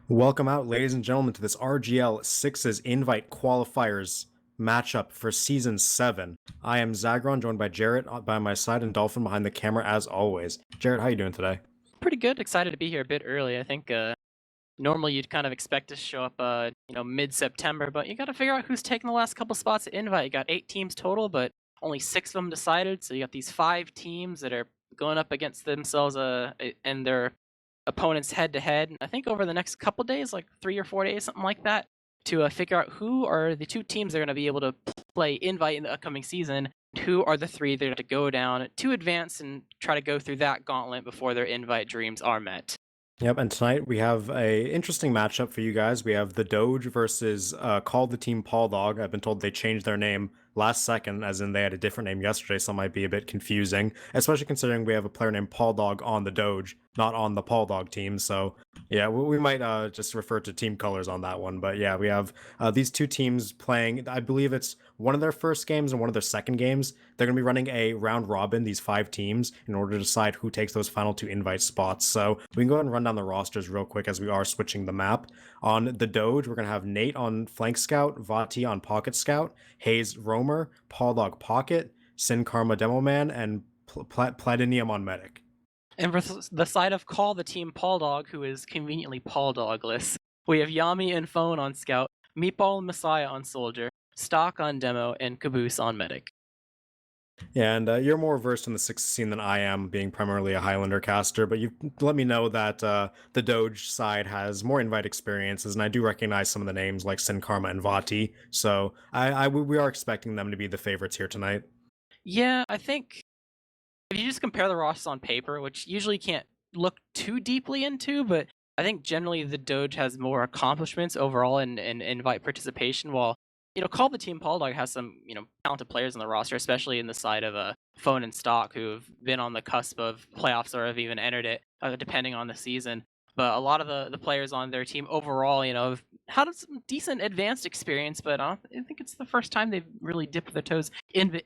Welcome out, ladies and gentlemen, to this RGL Sixes Invite Qualifiers matchup for Season 7. I am Zagron, joined by Jarrett by my side and Dolphin behind the camera as always. Jarrett, how you doing today? Pretty good. Excited to be here a bit early. I think normally you'd kind of expect to show up, mid-September, but you got to figure out who's taking the last couple spots at Invite. You got 8 teams total, but only 6 of them decided. So you got these 5 teams that are going up against themselves and their opponents head to head. I think over the next couple days, like 3 or 4 days, something like that, to figure out who are the 2 teams that are going to be able to play Invite in the upcoming season. Who are the 3 that are to go down to advance and try to go through that gauntlet before their Invite dreams are met. Yep, and tonight we have a interesting matchup for you guys. We have the Doge versus called the team Pauldogg. I've been told they changed their name last second, as in they had a different name yesterday, so it might be a bit confusing, especially considering we have a player named Pauldogg on the Doge, not on the Pauldogg team. So yeah, we might just refer to team colors on that one. But yeah, we have these two teams playing. I believe it's one of their first games and one of their second games. They're going to be running a round robin, these 5 teams, in order to decide who takes those final 2 invite spots. So we can go ahead and run down the rosters real quick as we are switching the map. On the Doge, we're going to have Nate on Flank Scout, Vati on Pocket Scout, Hayes Roamer, Pauldogg Pocket, Sin Karma Demo Man, and Platinum on Medic. And for the side of Call the team Pauldogg, who is conveniently Pauldogless, we have Yami and Phone on Scout, Meatball and Messiah on Soldier, Stock on Demo, and Caboose on Medic. Yeah, and you're more versed in the sixth scene than I am, being primarily a Highlander caster, but you let me know that the Doge side has more invite experiences, and I do recognize some of the names like Sin Karma and Vati, so we are expecting them to be the favorites here tonight. Yeah, I think if you just compare the rosters on paper, which usually can't look too deeply into, but I think generally the Doge has more accomplishments overall in invite participation, while Call the Team Pauldogg has some talented players on the roster, especially in the side of Phone and Stock, who have been on the cusp of playoffs or have even entered it, depending on the season. But a lot of the players on their team overall, have had some decent advanced experience, but I think it's the first time they've really dipped their toes in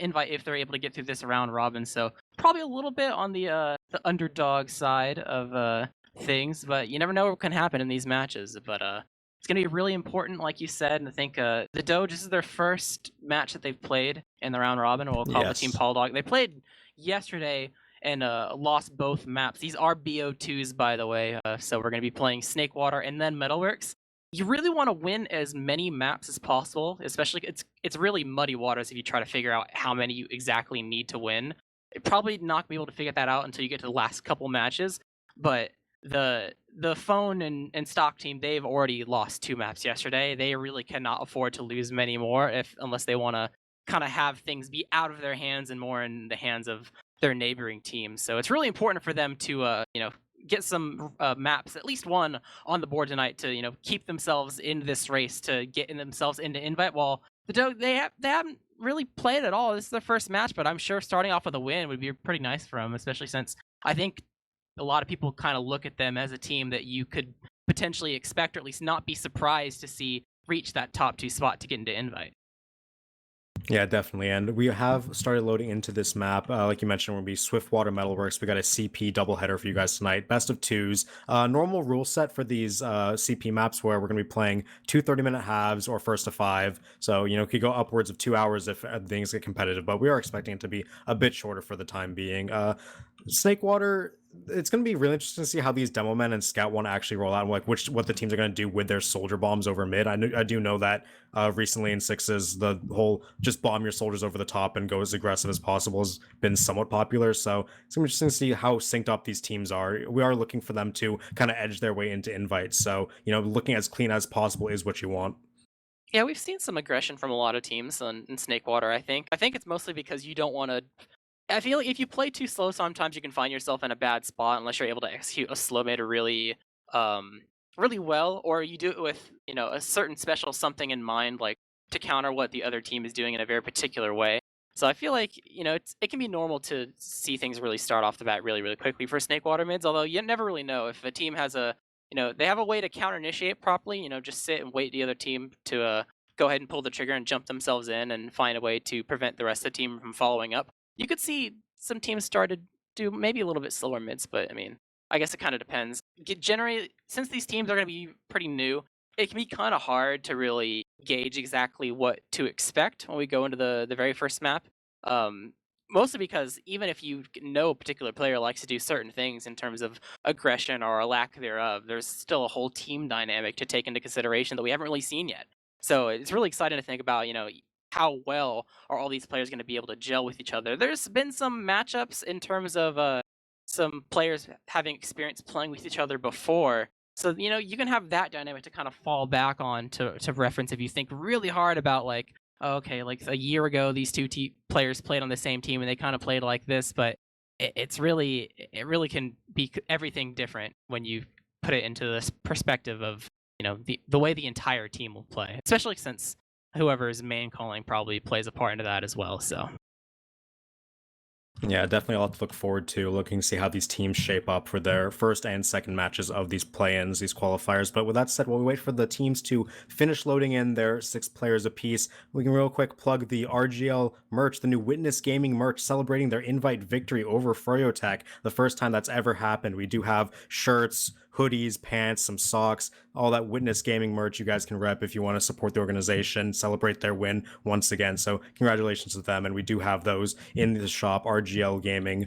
invite if they're able to get through this round robin. So probably a little bit on the underdog side of things, but you never know what can happen in these matches. But it's going to be really important, like you said, and I think the Doge, this is their first match that they've played in the round robin. We'll call the team Yes. Pauldogg. They played yesterday and lost both maps. These are BO2s, by the way, so we're going to be playing Snakewater and then Metalworks. You really want to win as many maps as possible, especially it's really muddy waters if you try to figure out how many you exactly need to win. You're probably not going to be able to figure that out until you get to the last couple matches, but the Phone and Stock team, they've already lost 2 maps yesterday. They really cannot afford to lose many more unless they want to kind of have things be out of their hands and more in the hands of their neighboring teams. So it's really important for them to get some maps, at least one, on the board tonight to keep themselves in this race to get themselves into invite. While the Doge, they haven't really played at all. This is their first match, but I'm sure starting off with a win would be pretty nice for them, especially since I think a lot of people kind of look at them as a team that you could potentially expect, or at least not be surprised to see reach that top 2 spot to get into invite. Yeah, definitely. And we have started loading into this map. Like you mentioned, we'll be Swiftwater Metalworks. We got a CP doubleheader for you guys tonight. Best of 2s. Normal rule set for these CP maps where we're going to be playing 2 30-minute halves or first to 5. So, it could go upwards of 2 hours if things get competitive, but we are expecting it to be a bit shorter for the time being. Snakewater, it's going to be really interesting to see how these demo men and scout want to actually roll out, and like what the teams are going to do with their soldier bombs over mid. I do know that recently in sixes, the whole just bomb your soldiers over the top and go as aggressive as possible has been somewhat popular. So it's going to be interesting to see how synced up these teams are. We are looking for them to kind of edge their way into invites. So looking as clean as possible is what you want. Yeah, we've seen some aggression from a lot of teams in Snakewater. I think it's mostly because you don't want to. I feel like if you play too slow, sometimes you can find yourself in a bad spot unless you're able to execute a slow meta really well, or you do it with a certain special something in mind, like to counter what the other team is doing in a very particular way. So I feel like it can be normal to see things really start off the bat really really quickly for Snakewater mids. Although you never really know if a team has they have a way to counter initiate properly. Just sit and wait the other team to go ahead and pull the trigger and jump themselves in and find a way to prevent the rest of the team from following up. You could see some teams started to maybe a little bit slower mids, but I mean, I guess it kind of depends. Generally, since these teams are going to be pretty new, it can be kind of hard to really gauge exactly what to expect when we go into the very first map. Um, Mostly because even if you know a particular player likes to do certain things in terms of aggression or a lack thereof, there's still a whole team dynamic to take into consideration that we haven't really seen yet. So it's really exciting to think about, how well are all these players going to be able to gel with each other. There's been some matchups in terms of some players having experience playing with each other before. So, you can have that dynamic to kind of fall back on to reference if you think really hard about like, oh, okay, like a year ago, these two players played on the same team and they kind of played like this, but it really can be everything different when you put it into this perspective of, the way the entire team will play, especially since whoever's main calling probably plays a part into that as well. So Yeah, definitely a lot to look forward to, looking to see how these teams shape up for their first and second matches of these play-ins, these qualifiers. But with that said, while we wait for the teams to finish loading in their 6 players apiece, we can real quick plug the RGL merch, the new Witness Gaming merch, celebrating their invite victory over Froyotech, the first time that's ever happened. We do have shirts, hoodies, pants, some socks, all that Witness Gaming merch you guys can rep if you want to support the organization, celebrate their win once again. So congratulations to them, and we do have those in the shop, RGL Gaming.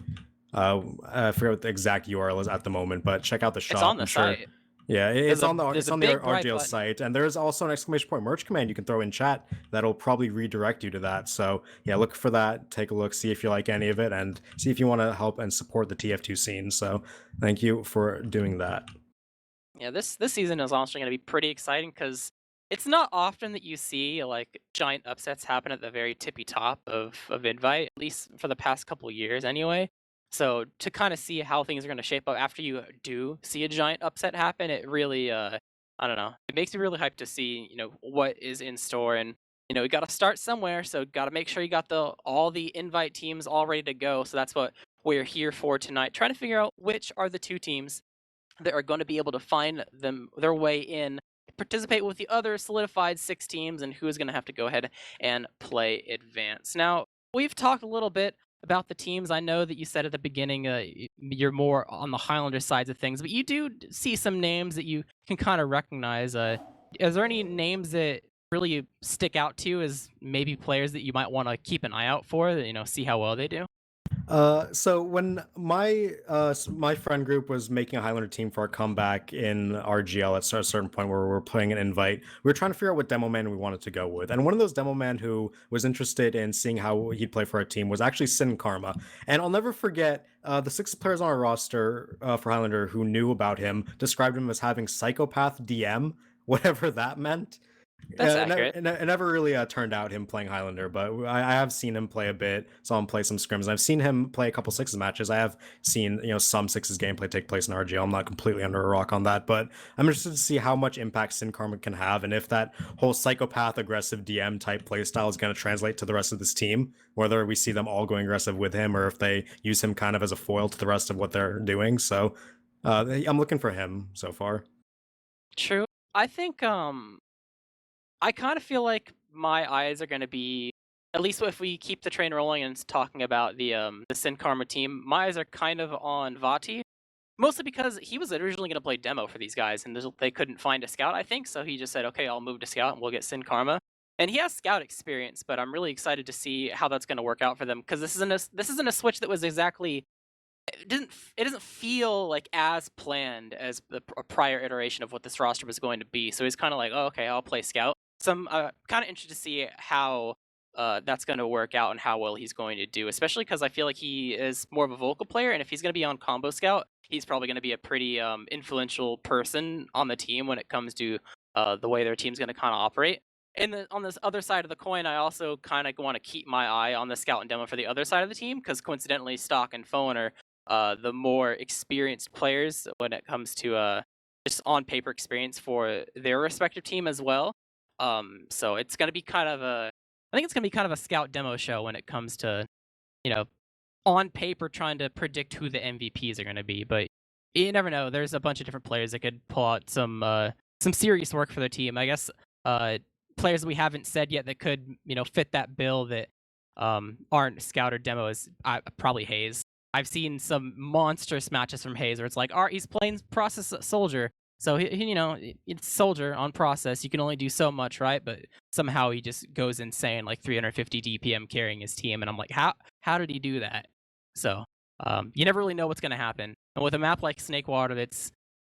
I forget what the exact URL is at the moment, but check out the it's shop. on I'm the sure. site. Yeah, There's it's a on the big bright RGL button. site, and there's also an exclamation point merch command you can throw in chat that'll probably redirect you to that. So yeah, look for that, take a look, see if you like any of it, and see if you want to help and support the TF2 scene. So thank you for doing that. Yeah, this season is honestly going to be pretty exciting because it's not often that you see like giant upsets happen at the very tippy top of Invite, at least for the past couple years anyway. So to kind of see how things are going to shape up after you do see a giant upset happen, it really I don't know, it makes me really hyped to see what is in store. And we got to start somewhere, so got to make sure you got all the Invite teams all ready to go. So that's what we're here for tonight, trying to figure out which are the 2 teams that are going to be able to find their way in, participate with the other solidified 6 teams, and who is going to have to go ahead and play advance. Now, we've talked a little bit about the teams. I know that you said at the beginning you're more on the Highlander sides of things, but you do see some names that you can kind of recognize. Is there any names that really stick out to you as maybe players that you might want to keep an eye out for, see how well they do? So when my friend group was making a Highlander team for our comeback in RGL at a certain point where we were playing an invite, we were trying to figure out what demo man we wanted to go with. And one of those demo man who was interested in seeing how he'd play for our team was actually Sin Karma. And I'll never forget the 6 players on our roster for Highlander who knew about him described him as having psychopath DM, whatever that meant. That's It accurate. never really turned out him playing Highlander, but I have seen him play a bit. Saw him play some scrims. I've seen him play a couple sixes matches. I have seen some sixes gameplay take place in RGL. I'm not completely under a rock on that, but I'm interested to see how much impact Sin Karma can have, and if that whole psychopath aggressive DM type playstyle is going to translate to the rest of this team. Whether we see them all going aggressive with him, or if they use him kind of as a foil to the rest of what they're doing. So I'm looking for him so far. True. I think I kind of feel like my eyes are going to be, at least if we keep the train rolling and talking about the Sin Karma team, my eyes are kind of on Vati, mostly because he was originally going to play demo for these guys, and they couldn't find a scout, I think, so he just said, okay, I'll move to scout and we'll get Sin Karma. And he has scout experience, but I'm really excited to see how that's going to work out for them, because this isn't a switch that was exactly, it doesn't feel like as planned as a prior iteration of what this roster was going to be. So he's kind of like, oh, okay, I'll play scout. So I'm kind of interested to see how that's going to work out and how well he's going to do, especially because I feel like he is more of a vocal player, and if he's going to be on combo scout, he's probably going to be a pretty influential person on the team when it comes to the way their team's going to kind of operate. And on this other side of the coin, I also kind of want to keep my eye on the scout and demo for the other side of the team, because coincidentally, Stock and Phone are the more experienced players when it comes to just on paper experience for their respective team as well. So it's gonna be kind of I think it's gonna be kind of a scout demo show when it comes to you know on paper trying to predict who the MVPs are gonna be. But you never know. There's a bunch of different players that could pull out some serious work for their team. I guess players we haven't said yet that could fit that bill that aren't scout or demo is probably Hayes. I've seen some monstrous matches from Hayes where it's like, all right, he's playing process soldier. So you know, it's soldier on process. You can only do so much, right? But somehow he just goes insane, like 350 DPM carrying his team, and I'm like, how did he do that? So you never really know what's gonna happen. And with a map like Snakewater,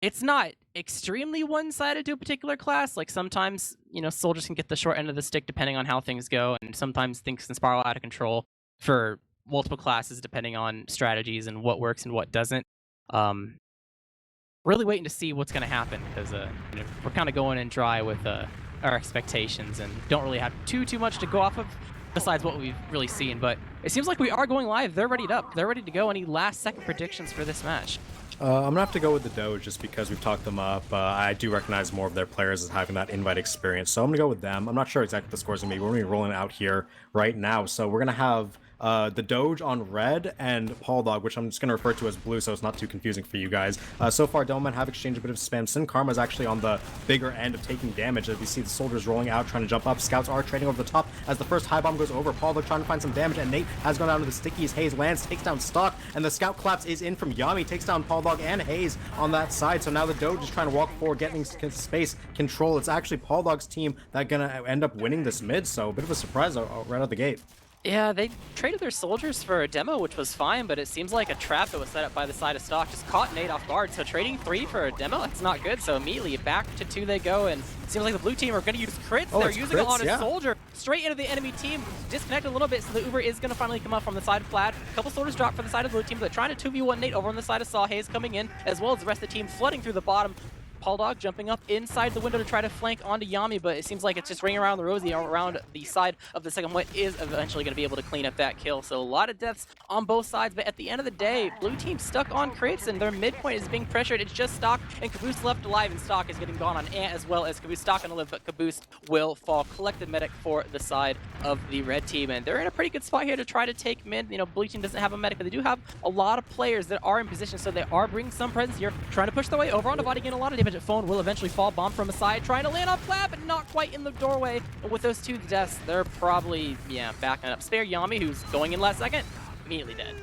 it's not extremely one-sided to a particular class. Like sometimes, you know, soldiers can get the short end of the stick depending on how things go, and sometimes things can spiral out of control for multiple classes depending on strategies and what works and what doesn't. Really waiting to see what's going to happen because you know, we're kind of going in dry with our expectations and don't really have too much to go off of besides what we've really seen. But it seems like we are going live. They're ready up. They're ready to go. Any last-second predictions for this match? I'm gonna have to go with the Doge just because we've talked them up. I do recognize more of their players as having that invite experience, so I'm gonna go with them. I'm not sure exactly what the score's gonna be. We're gonna be rolling out here right now, so we're gonna have the Doge on red and Pauldogg, which I'm just gonna refer to as blue, so it's not too confusing for you guys. So far, Devilman have exchanged a bit of spam. Sin Karma's actually on the bigger end of taking damage. As you see the soldiers rolling out, trying to jump up. Scouts are trading over the top as the first high bomb goes over. Pauldogg trying to find some damage, and Nate has gone down to the stickies. Hayes lands, takes down Stock, and the scout collapse is in from Yami, takes down Pauldogg and Hayes on that side. So now the Doge is trying to walk forward, getting space control. It's actually Pauldogg's team that gonna end up winning this mid, so a bit of a surprise right out the gate. Yeah, they traded their soldiers for a demo, which was fine, but it seems like a trap that was set up by the side of Stock just caught Nate off guard. So trading 3 for a demo, that's not good. So immediately back to 2 they go, and it seems like the blue team are going to use crits. Oh, they're using crits, it on a yeah. soldier straight into the enemy team. Disconnect a little bit, so the Uber is going to finally come up from the side of Plaid. A couple soldiers drop for the side of the blue team, but they're trying to 2v1 Nate over on the side of Saw. Hayes coming in, as well as the rest of the team flooding through the bottom. Pauldogg jumping up inside the window to try to flank onto Yami, but it seems like it's just ringing around the rosy around the side of the second point is eventually going to be able to clean up that kill. So a lot of deaths on both sides, but at the end of the day, blue team stuck on crits and their midpoint is being pressured. It's just Stock and Caboose left alive, and Stock is getting gone on Ant as well as Caboose. Stock gonna live, but Caboose will fall. Collected medic for the side of the red team, and they're in a pretty good spot here to try to take mid. You know, blue team doesn't have a medic, but they do have a lot of players that are in position, so they are bringing some presence here, trying to push their way over onto body, getting a lot of damage. At Phone will eventually fall. Bomb from a side, trying to land on Flap, but not quite in the doorway. And with those 2 deaths, they're probably, yeah, backing up. Spare Yami, who's going in last second, immediately dead.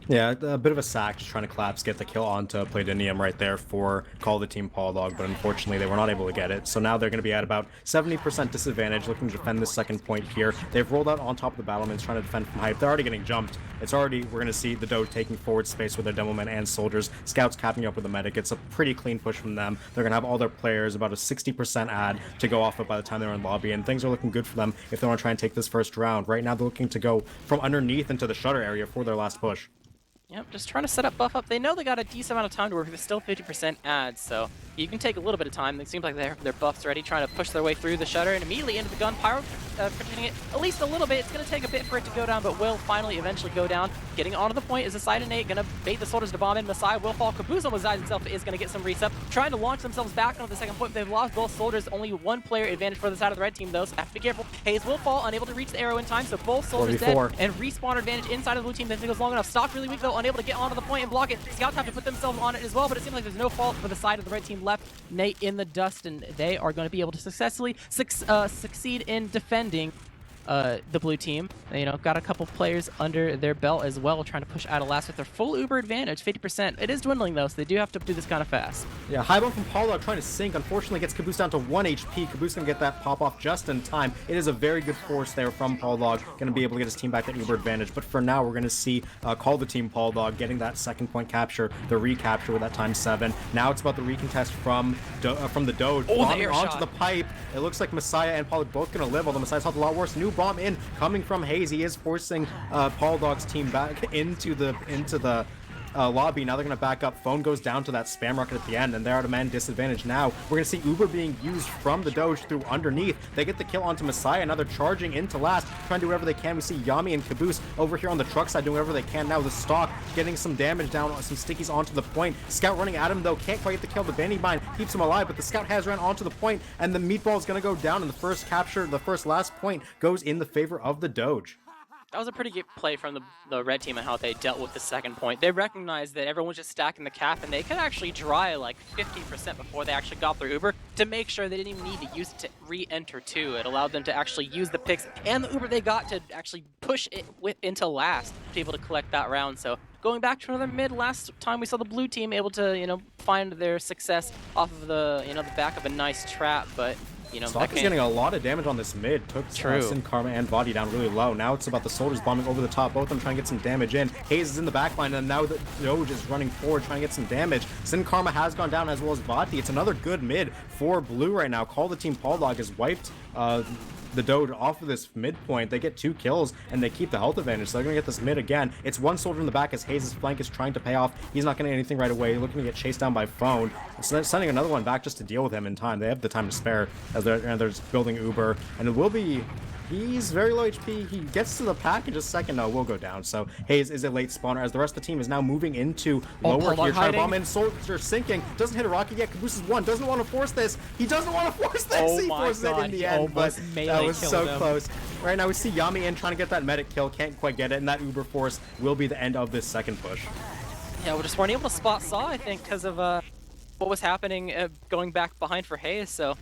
Yeah, a bit of a sack, just trying to collapse, get the kill onto Palladium right there for Call the Team Pauldogg, but unfortunately they were not able to get it. So now they're going to be at about 70% disadvantage, looking to defend this second point here. They've rolled out on top of the battlements, trying to defend from height. They're already getting jumped. It's already, we're going to see the Doge taking forward space with their Demomen and soldiers. Scouts capping up with a medic. It's a pretty clean push from them. They're going to have all their players, about a 60% add to go off of by the time they're in lobby, and things are looking good for them if they want to try and take this first round. Right now they're looking to go from underneath into the shutter area for their last push. Yep, just trying to set up, buff up. They know they got a decent amount of time to work, but still 50% ads, so you can take a little bit of time. It seems like they have their buffs ready, trying to push their way through the shutter and immediately into the gun. Pyro protecting it at least a little bit. It's going to take a bit for it to go down, but will finally eventually go down. Getting onto the point is the side of Nate, going to bait the soldiers to bomb in. Messiah will fall. Caboose almost dies himself, but is going to get some reset. Trying to launch themselves back onto the second point. They've lost both soldiers. Only 1 player advantage for the side of the red team, though, so have to be careful. Hayes will fall, unable to reach the arrow in time, so both soldiers dead. And respawn advantage inside of the blue team. If it goes long enough. Stock really weak, though, unable to get onto the point and block it. Scouts have to put themselves on it as well, but it seems like there's no fault for the side of the red team left. Nate in the dust, and they are going to be able to successfully succeed in defending the blue team. You know, got a couple players under their belt as well, trying to push out of last with their full Uber advantage, 50%. It is dwindling though, so they do have to do this kind of fast. Yeah, high bomb from Pauldogg trying to sink. Unfortunately, gets Caboose down to 1 HP. Caboose gonna get that pop off just in time. It is a very good force there from Pauldogg. Gonna be able to get his team back that Uber advantage. But for now, we're gonna see Call the Team Pauldogg getting that second point capture, the recapture with that time 7. Now it's about the recontest from the Doge. Oh, bombing onto the pipe. It looks like Messiah and Pauldogg both gonna live, although Messiah's health a lot worse. New bomb in, coming from Hayes. He is forcing Pauldogg's team back into the lobby. Now they're going to back up. Phone goes down to that spam rocket at the end, and they're at a man disadvantage now. We're going to see Uber being used from the Doge through underneath. They get the kill onto Messiah. Now they're charging into last, trying to do whatever they can. We see Yami and Caboose over here on the truck side doing whatever they can. Now the Stock getting some damage down, some stickies onto the point. Scout running at him, though. Can't quite get the kill. The Bandy Bind keeps him alive, but the Scout has ran onto the point, and the Meatball is going to go down, and the first capture, the first last point, goes in the favor of the Doge. That was a pretty good play from the red team and how they dealt with the second point. They recognized that everyone was just stacking the cap and they could actually dry like 50% before they actually got their Uber to make sure they didn't even need to use it to re-enter too. It allowed them to actually use the picks and the Uber they got to actually push it into last to be able to collect that round. So going back to another mid, last time we saw the blue team able to, you know, find their success off of the, you know, the back of a nice trap, but you know, Stock is getting a lot of damage on this mid. Took Sin Karma and Body down really low. Now it's about the soldiers bombing over the top. Both of them trying to get some damage in. Hayes is in the backline, and now the Doge is running forward trying to get some damage. Sin Karma has gone down as well as Body. It's another good mid for blue right now. Call the team Pauldogg has wiped the Doge off of this midpoint. They get 2 kills and they keep the health advantage, so they're gonna get this mid again. It's one soldier in the back as Hayes' flank is trying to pay off. He's not getting anything right away, looking to get chased down by Phone. So they're sending another one back just to deal with him in time. They have the time to spare as they're just building Uber, and it will be... He's very low HP. He gets to the pack in just a second. No, will go down. So Hayes is a late spawner as the rest of the team is now moving into lower here. Trying to bomb in. Soldier sinking. Doesn't hit a rocket yet. Caboose is one. Doesn't want to force this. He doesn't want to force this. He forces it in the end, but that was so close. Right now we see Yami in trying to get that medic kill. Can't quite get it, and that Uber force will be the end of this second push. Yeah, we just weren't able to spot Saw, I think, because of what was happening going back behind for Hayes. So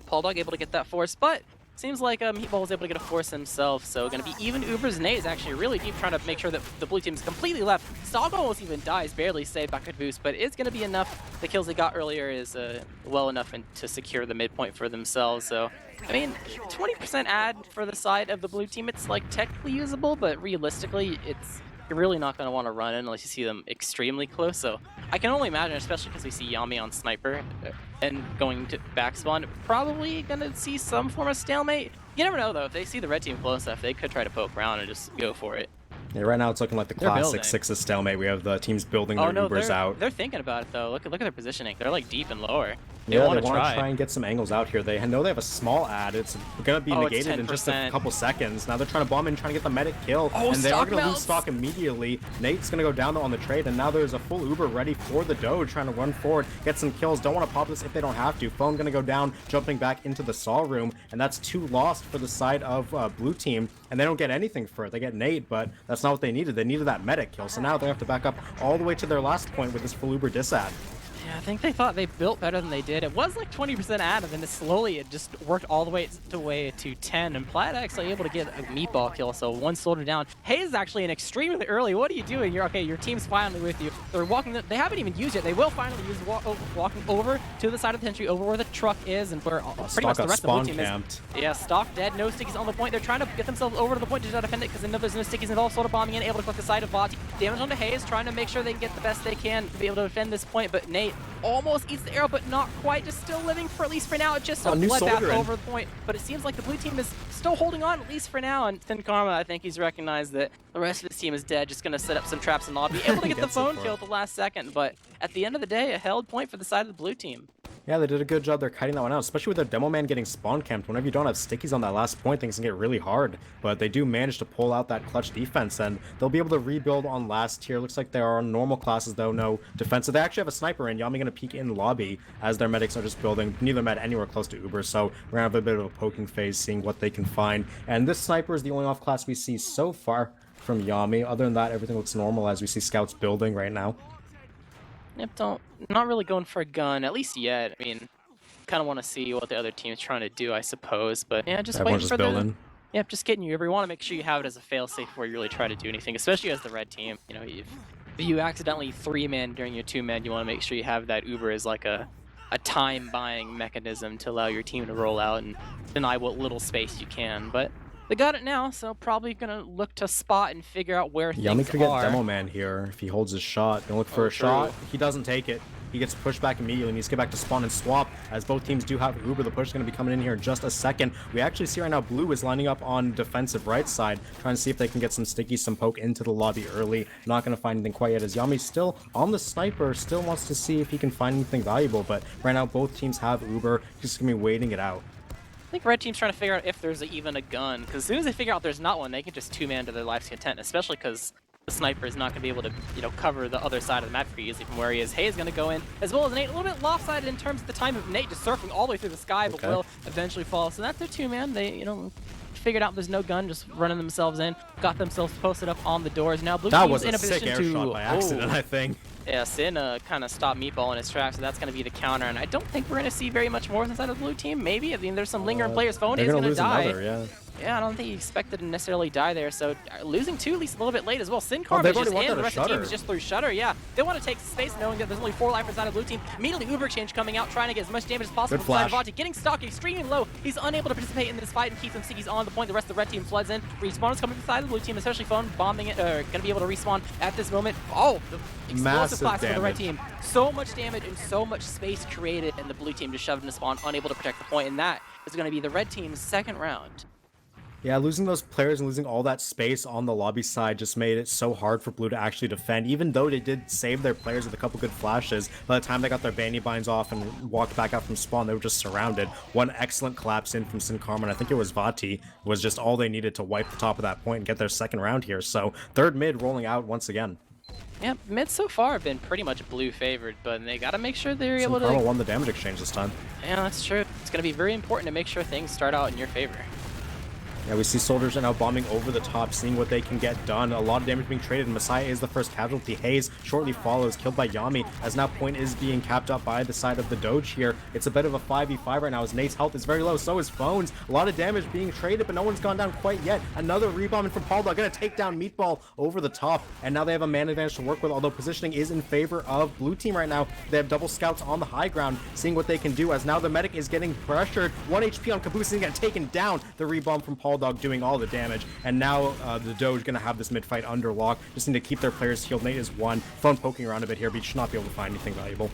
Pauldogg able to get that force, but seems like Meatball was able to get a force himself, so going to be even. Ubers Nate is actually really deep, trying to make sure that the blue team is completely left. Stog almost even dies, barely saved by Caboose, but it's going to be enough. The kills they got earlier is well enough to secure the midpoint for themselves. So, I mean, 20% add for the side of the blue team, it's like technically usable, but realistically, you're really not going to want to run in unless you see them extremely close. So I can only imagine, especially because we see Yami on Sniper and going to back spawn, probably going to see some form of stalemate. You never know, though. If they see the red team close enough, they could try to poke around and just go for it. Yeah, right now it's looking like the classic 6 stalemate. We have the teams building their Ubers out. They're thinking about it, though. Look at their positioning. They're like deep and lower. They want to try and get some angles out here. They know they have a small ad. It's going to be negated in just a couple seconds. Now they're trying to bomb in, trying to get the medic kill, and they are going to lose stock immediately. Nate's going to go down though on the trade, and now there's a full Uber ready for the Doge, trying to run forward, get some kills. Don't want to pop this if they don't have to. Phone going to go down, jumping back into the Saw room, and that's 2 lost for the side of blue team, and they don't get anything for it. They get Nate, but that's not what they needed. They needed that medic kill, so now they have to back up all the way to their last point with this full Uber disad. Yeah, I think they thought they built better than they did. It was like 20% ad, and then slowly it just worked all the way to 10, and Plaid actually able to get a meatball kill, so 1 soldier down. Hayes is actually in extremely early. What are you doing? You're okay, your team's finally with you. They're walking, they haven't even used it. They will finally use walking over to the side of the entry, over where the truck is, and where pretty much the rest of the blue team is. Yeah, Stock dead, no stickies on the point. They're trying to get themselves over to the point to defend it, because they know there's no stickies involved. Soldier bombing in, able to click the side of Body. Damage onto Hayes, trying to make sure they can get the best they can to be able to defend this point, but Nate almost eats the arrow, but not quite. Just still living for at least for now. Just a bloodbath over the point. But it seems like the blue team is still holding on, at least for now. And Thin Karma, I think he's recognized that the rest of this team is dead. Just going to set up some traps in lobby. Able to get the phone kill at the last second. But at the end of the day, a held point for the side of the blue team. Yeah, they did a good job. They're kiting that one out, especially with their demo man getting spawn camped. Whenever you don't have stickies on that last point, things can get really hard. But they do manage to pull out that clutch defense, and they'll be able to rebuild on last tier. Looks like they are on normal classes, though, no defensive. They actually have a sniper in. Yami going to peek in lobby as their medics are just building. Neither med anywhere close to Uber, so we're going to have a bit of a poking phase, seeing what they can find. And this sniper is the only off class we see so far from Yami. Other than that, everything looks normal as we see scouts building right now. Yep, not really going for a gun, at least yet. I mean, kind of want to see what the other team's trying to do, I suppose. But yeah, just waiting for building. Yep, just getting you over. You want to make sure you have it as a failsafe before you really try to do anything, especially as the red team. You know, if you accidentally 3-man during your 2-man, you want to make sure you have that Uber as like a time-buying mechanism to allow your team to roll out and deny what little space you can. But they got it now, so probably gonna look to spot and figure out where things are. Yami could get Demo Man here if he holds his shot. Gonna look for a shot. He doesn't take it. He gets pushed back immediately, needs to get back to spawn and swap, as both teams do have Uber. The push is going to be coming in here in just a second. We actually see right now blue is lining up on defensive right side, trying to see if they can get some sticky, some poke into the lobby early. Not going to find anything quite yet, as Yami still on the sniper, still wants to see if he can find anything valuable, but right now both teams have Uber. He's just going to be waiting it out. I think red team's trying to figure out if there's even a gun, because as soon as they figure out there's not one, they can just 2-man to their life's content, especially because the sniper is not going to be able to, cover the other side of the map pretty easily from where he is. Hay is going to go in, as well as Nate. A little bit lopsided in terms of the time of Nate just surfing all the way through the sky, but will eventually fall. So that's their 2-man. They, figured out there's no gun, just running themselves in, got themselves posted up on the doors. Now Blue team's in a position to... That was a sick air shot by accident, I think. Yeah, Sin kind of stopped Meatball in his tracks, so that's going to be the counter, and I don't think we're going to see very much more inside of the blue team. Maybe. I mean, there's some lingering players. Phone is going to die. Another, yeah, I don't think he expected to necessarily die there, so losing 2 at least a little bit late as well. Sin Karma is just in, the rest of the team is just through Shutter, yeah. They want to take space knowing that there's only 4 life inside of the blue team. Immediately Uber Exchange coming out, trying to get as much damage as possible from side of Vati, getting stuck extremely low. He's unable to participate in this fight and keep them stickies on the point. The rest of the red team floods in. Respawn is coming from the side of the blue team, especially Phone bombing it, going to be able to respawn at this moment. Oh, the explosive blast for the red team. So much damage and so much space created, and the blue team just shoved into spawn, unable to protect the point, and that is going to be the red team's second round. Yeah, losing those players and losing all that space on the lobby side just made it so hard for Blue to actually defend, even though they did save their players with a couple good flashes. By the time they got their bandy binds off and walked back out from spawn, they were just surrounded. One excellent collapse in from Sin Karma, and I think it was Vati, was just all they needed to wipe the top of that point and get their second round here. So third mid rolling out once again. Yeah, mid so far have been pretty much blue favored, but they got to make sure they're able to... Karma won the damage exchange this time. Yeah, that's true. It's going to be very important to make sure things start out in your favor. Yeah, we see soldiers are now bombing over the top, seeing what they can get done. A lot of damage being traded. Messiah is the first casualty. Hayes shortly follows, killed by Yami, as now point is being capped up by the side of the Doge here. It's a bit of a 5v5 right now, as Nate's health is very low, so is Phone's. A lot of damage being traded, but no one's gone down quite yet. Another rebound from Pauldogg, gonna take down Meatball over the top, and now they have a man advantage to work with, although positioning is in favor of blue team right now. They have double scouts on the high ground, seeing what they can do, as now the medic is getting pressured. 1 HP on Caboose is getting taken down. The rebound from Pauldogg doing all the damage, and now the Doge gonna have this mid fight under lock. Just need to keep their players healed. Nate is 1. Phone poking around a bit here, but you should not be able to find anything valuable.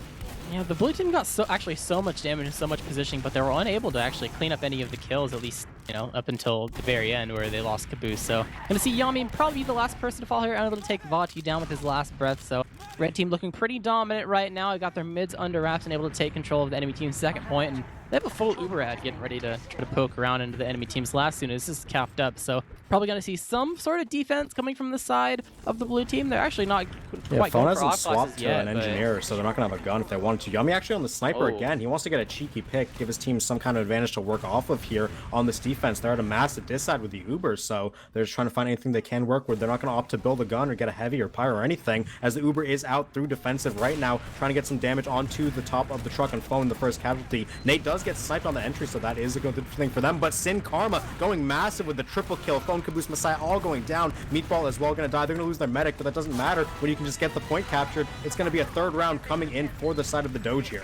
Yeah, the blue team got actually so much damage and so much positioning, but they were unable to actually clean up any of the kills, at least, up until the very end where they lost Caboose. So gonna see Yami probably be the last person to fall here, unable to take Vati down with his last breath. So red team looking pretty dominant right now. They got their mids under wraps and able to take control of the enemy team's second point, and they have a full Uber ad getting ready to try to poke around into the enemy team's last soon as this is capped up. So probably going to see some sort of defense coming from the side of the blue team. They're actually not quite going for off swapped to yet, an engineer, so they're not going to have a gun if they wanted to. Yami actually on the sniper again. He wants to get a cheeky pick, give his team some kind of advantage to work off of here on this defense. They're at a massive dis side with the Uber, so they're just trying to find anything they can work with. They're not going to opt to build a gun or get a heavy or pyro or anything, as the Uber is out through defensive right now, trying to get some damage onto the top of the truck and Phone the first casualty. Nate does get sniped on the entry, so that is a good thing for them, but Sin Karma going massive with the triple kill. Phone, Caboose, Messiah all going down. Meatball as well going to die. They're going to lose their medic, but that doesn't matter when you can just get the point captured. It's going to be a third round coming in for the side of the Doge here.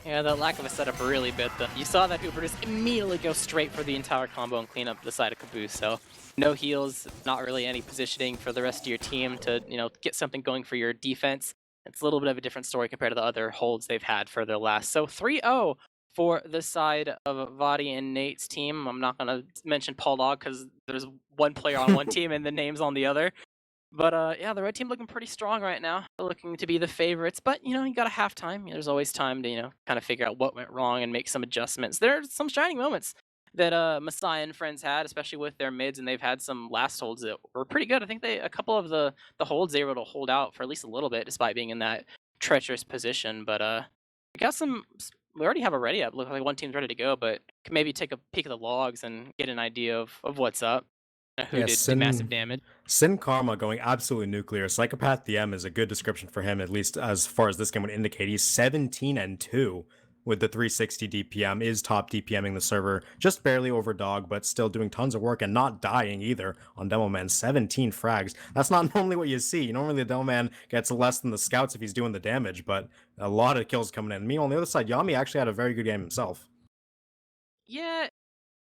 Yeah, the lack of a setup really bit them. You saw that Uber just immediately go straight for the entire combo and clean up the side of Caboose, so no heals, not really any positioning for the rest of your team to, get something going for your defense. It's a little bit of a different story compared to the other holds they've had for their last. So 3-0 for the side of Vati and Nate's team. I'm not going to mention Pauldogg because there's one player on one team and the name's on the other. But yeah, the red team looking pretty strong right now. They're looking to be the favorites, but you got a halftime. There's always time to kind of figure out what went wrong and make some adjustments. There are some shining moments that Messiah and friends had, especially with their mids, and they've had some last holds that were pretty good. I think a couple of the holds they were able to hold out for at least a little bit, despite being in that treacherous position. But we got some. We already have a ready up. Looks like one team's ready to go, but can maybe take a peek at the logs and get an idea of what's up. Who did massive damage. Sin Karma going absolutely nuclear. Psychopath DM is a good description for him, at least as far as this game would indicate. He's 17-2 with the 360 DPM, is top DPMing the server, just barely over Dog, but still doing tons of work and not dying either on Demo Man. 17 frags. That's not normally what you see. Normally the Demo Man gets less than the scouts if he's doing the damage, but a lot of kills coming in. Meanwhile, on the other side, Yami actually had a very good game himself. Yeah,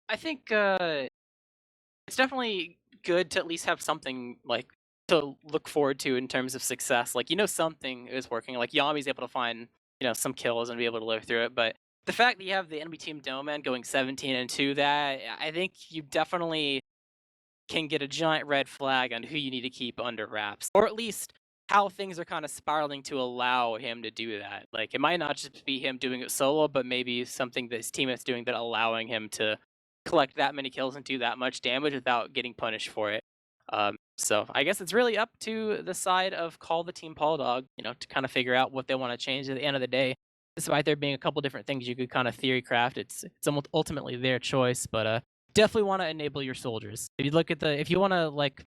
I think it's definitely good to at least have something to look forward to in terms of success. Something is working. Like Yami's able to find some kills and be able to live through it. But the fact that you have the enemy team Doman going 17-2, that I think you definitely can get a giant red flag on who you need to keep under wraps, or at least how things are kind of spiraling to allow him to do that. It might not just be him doing it solo, but maybe something that his teammates doing that allowing him to collect that many kills and do that much damage without getting punished for it. So I guess it's really up to the side of Call the Team Pauldogg, to kind of figure out what they want to change at the end of the day. Despite there being a couple different things you could kind of theory craft, it's ultimately their choice. But definitely want to enable your soldiers. If you look at if you want to like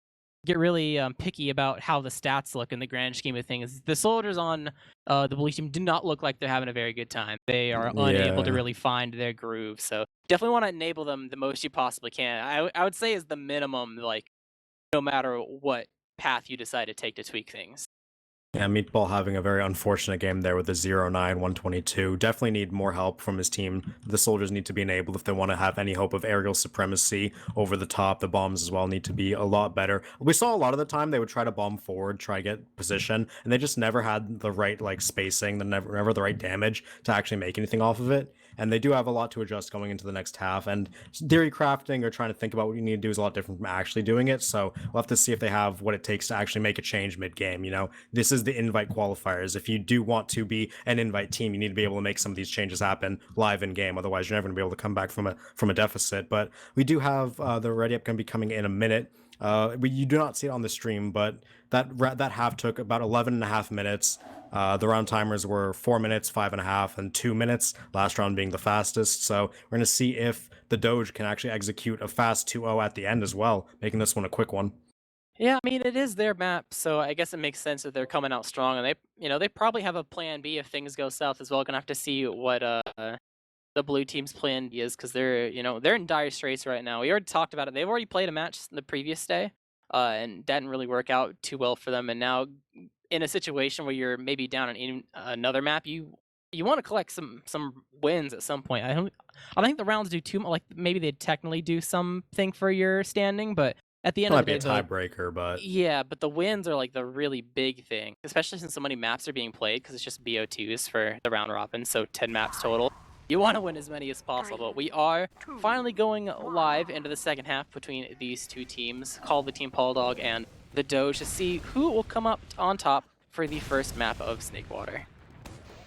get really picky about how the stats look in the grand scheme of things, the soldiers on the blue team do not look like they're having a very good time. They are unable to Yeah. really find their groove. So definitely want to enable them the most you possibly can. I would say is the minimum, like no matter what path you decide to take to tweak things. Yeah, Meatball having a very unfortunate game there with the 0-9, 122. Definitely need more help from his team. The soldiers need to be enabled if they want to have any hope of aerial supremacy over the top. The bombs as well need to be a lot better. We saw a lot of the time they would try to bomb forward, try to get position, and they just never had the right like spacing, never the right damage to actually make anything off of it. And they do have a lot to adjust going into the next half. And theory crafting or trying to think about what you need to do is a lot different from actually doing it. So we'll have to see if they have what it takes to actually make a change mid-game. This is the invite qualifiers. If you do want to be an invite team, you need to be able to make some of these changes happen live in game. Otherwise, you're never going to be able to come back from a deficit. But we do have the ready up going to be coming in a minute. You do not see it on the stream, but that half took about 11.5 minutes. The round timers were 4 minutes, 5.5, and 2 minutes. Last round being the fastest. So we're going to see if the Doge can actually execute a fast 2-0 at the end as well, making this one a quick one. Yeah, I mean it is their map, so I guess it makes sense that they're coming out strong, and they probably have a plan B if things go south as well. Gonna have to see what the blue team's plan B is, because they're in dire straits right now. We already talked about it. They've already played a match the previous day, and that didn't really work out too well for them. And now in a situation where you're maybe down on another map, you want to collect some wins at some point. I don't think the rounds do too much. Like maybe they technically do something for your standing, but at the end It of might the be a day, tiebreaker, but yeah, but the wins are like the really big thing, especially since so many maps are being played because it's just BO2s for the round robin, so 10 maps total. You want to win as many as possible. We are finally going live into the second half between these two teams, called the Team Pauldogg and the Doge, to see who will come up on top for the first map of Snakewater.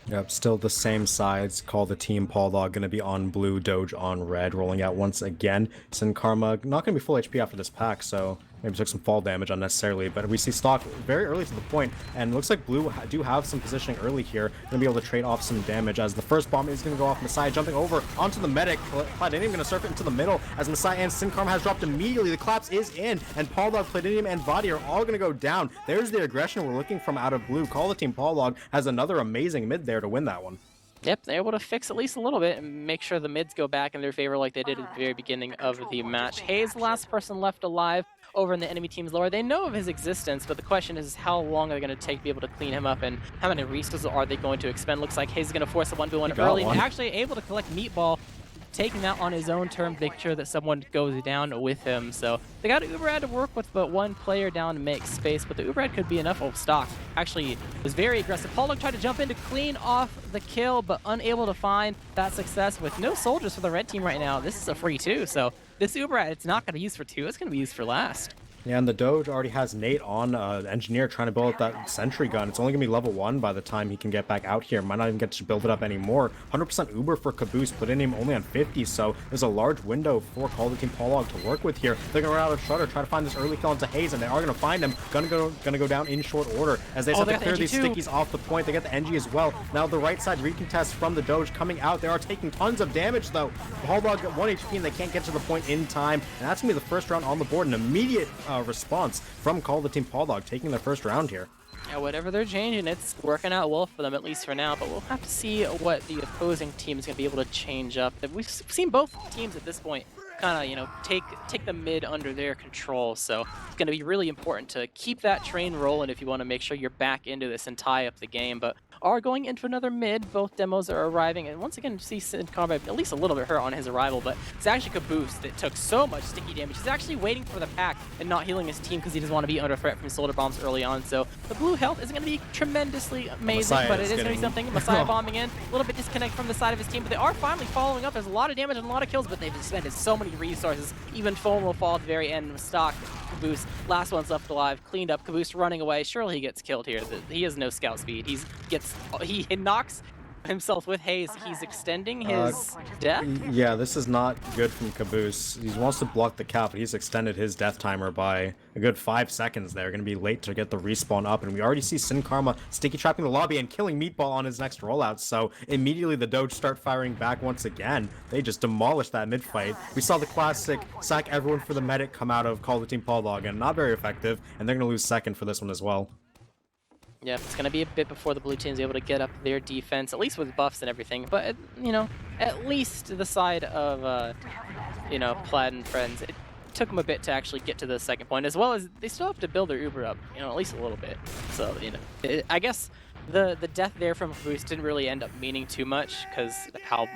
Yep, still the same sides. Call the Team Pauldogg going to be on blue, Doge on red, rolling out once again. Sin Karma not going to be full HP after this pack, so maybe took some fall damage unnecessarily, but we see stock very early to the point, and it looks like blue do have some positioning early here. Going to be able to trade off some damage as the first bomb is going to go off Messiah, jumping over onto the medic. Platinum going to surf it into the middle as Messiah and Sin Karma has dropped immediately. The collapse is in, and Pauldogg, Platinum, and VOD are all going to go down. There's the aggression we're looking from out of blue. Call the Team Pauldogg has another amazing mid there to win that one. Yep, they're able to fix at least a little bit and make sure the mids go back in their favor like they did at the very beginning of the match. Hayes, the last person left alive over in the enemy team's lower. They know of his existence, but the question is how long are they going to take to be able to clean him up, and how many resources are they going to expend? Looks like Hayes is going to force a 1v1 early and actually able to collect Meatball, taking that on his own terms, make sure that someone goes down with him. So they got Uberad to work with but one player down to make space, but the Uberad could be enough. Stock actually was very aggressive. Pauldogg tried to jump in to clean off the kill, but unable to find that success with no soldiers for the red team right now. This is a free 2, so this Uberad, it's not going to be used for 2, it's going to be used for last. Yeah, and the Doge already has Nate on Engineer trying to build up that sentry gun. It's only going to be level 1 by the time he can get back out here. Might not even get to build it up anymore. 100% Uber for Caboose, putting him only on 50, so there's a large window for Call the Team Pauldogg to work with here. They're going to run out of Shutter, try to find this early kill into Hayes, and they are going to find him. Gonna go down in short order as they have to clear these stickies off the point. They get the NG as well. Now the right side recontest from the Doge coming out. They are taking tons of damage though. Pauldogg got 1 HP and they can't get to the point in time, and that's going to be the first round on the board. An immediate response from Call the Team Pauldogg, taking their first round here. Yeah, whatever they're changing, it's working out well for them, at least for now, but we'll have to see what the opposing team is going to be able to change up. We've seen both teams at this point kind of, take the mid under their control, so it's going to be really important to keep that train rolling if you want to make sure you're back into this and tie up the game. But are going into another mid. Both demos are arriving, and once again, you see Sin Karma at least a little bit hurt on his arrival, but it's actually Caboose that took so much sticky damage. He's actually waiting for the pack and not healing his team because he doesn't want to be under threat from soldier bombs early on. So the blue health isn't going to be tremendously amazing, but it is going to be something. Messiah bombing in, a little bit disconnect from the side of his team, but they are finally following up. There's a lot of damage and a lot of kills, but they've expended so many resources. Even Foam will fall at the very end. Stock Caboose, last one's left alive, cleaned up. Caboose running away. Surely he gets killed here. He has no scout speed. He knocks himself with Haze. He's extending his death. Yeah, this is not good from Caboose. He wants to block the cap, but he's extended his death timer by a good 5 seconds there. Going to be late to get the respawn up, and we already see Sin Karma sticky trapping the lobby and killing Meatball on his next rollout, so immediately the Doge start firing back once again. They just demolished that mid-fight. We saw the classic sack everyone for the medic come out of Call the Team Pauldogg, and not very effective, and they're going to lose second for this one as well. Yeah, it's going to be a bit before the blue team's able to get up their defense, at least with buffs and everything. But, you know, at least the side of, you know, Plaid and friends, it took them a bit to actually get to the second point, as well as they still have to build their Uber up, you know, at least a little bit. So, you know, I guess the death there from Boost didn't really end up meaning too much, because how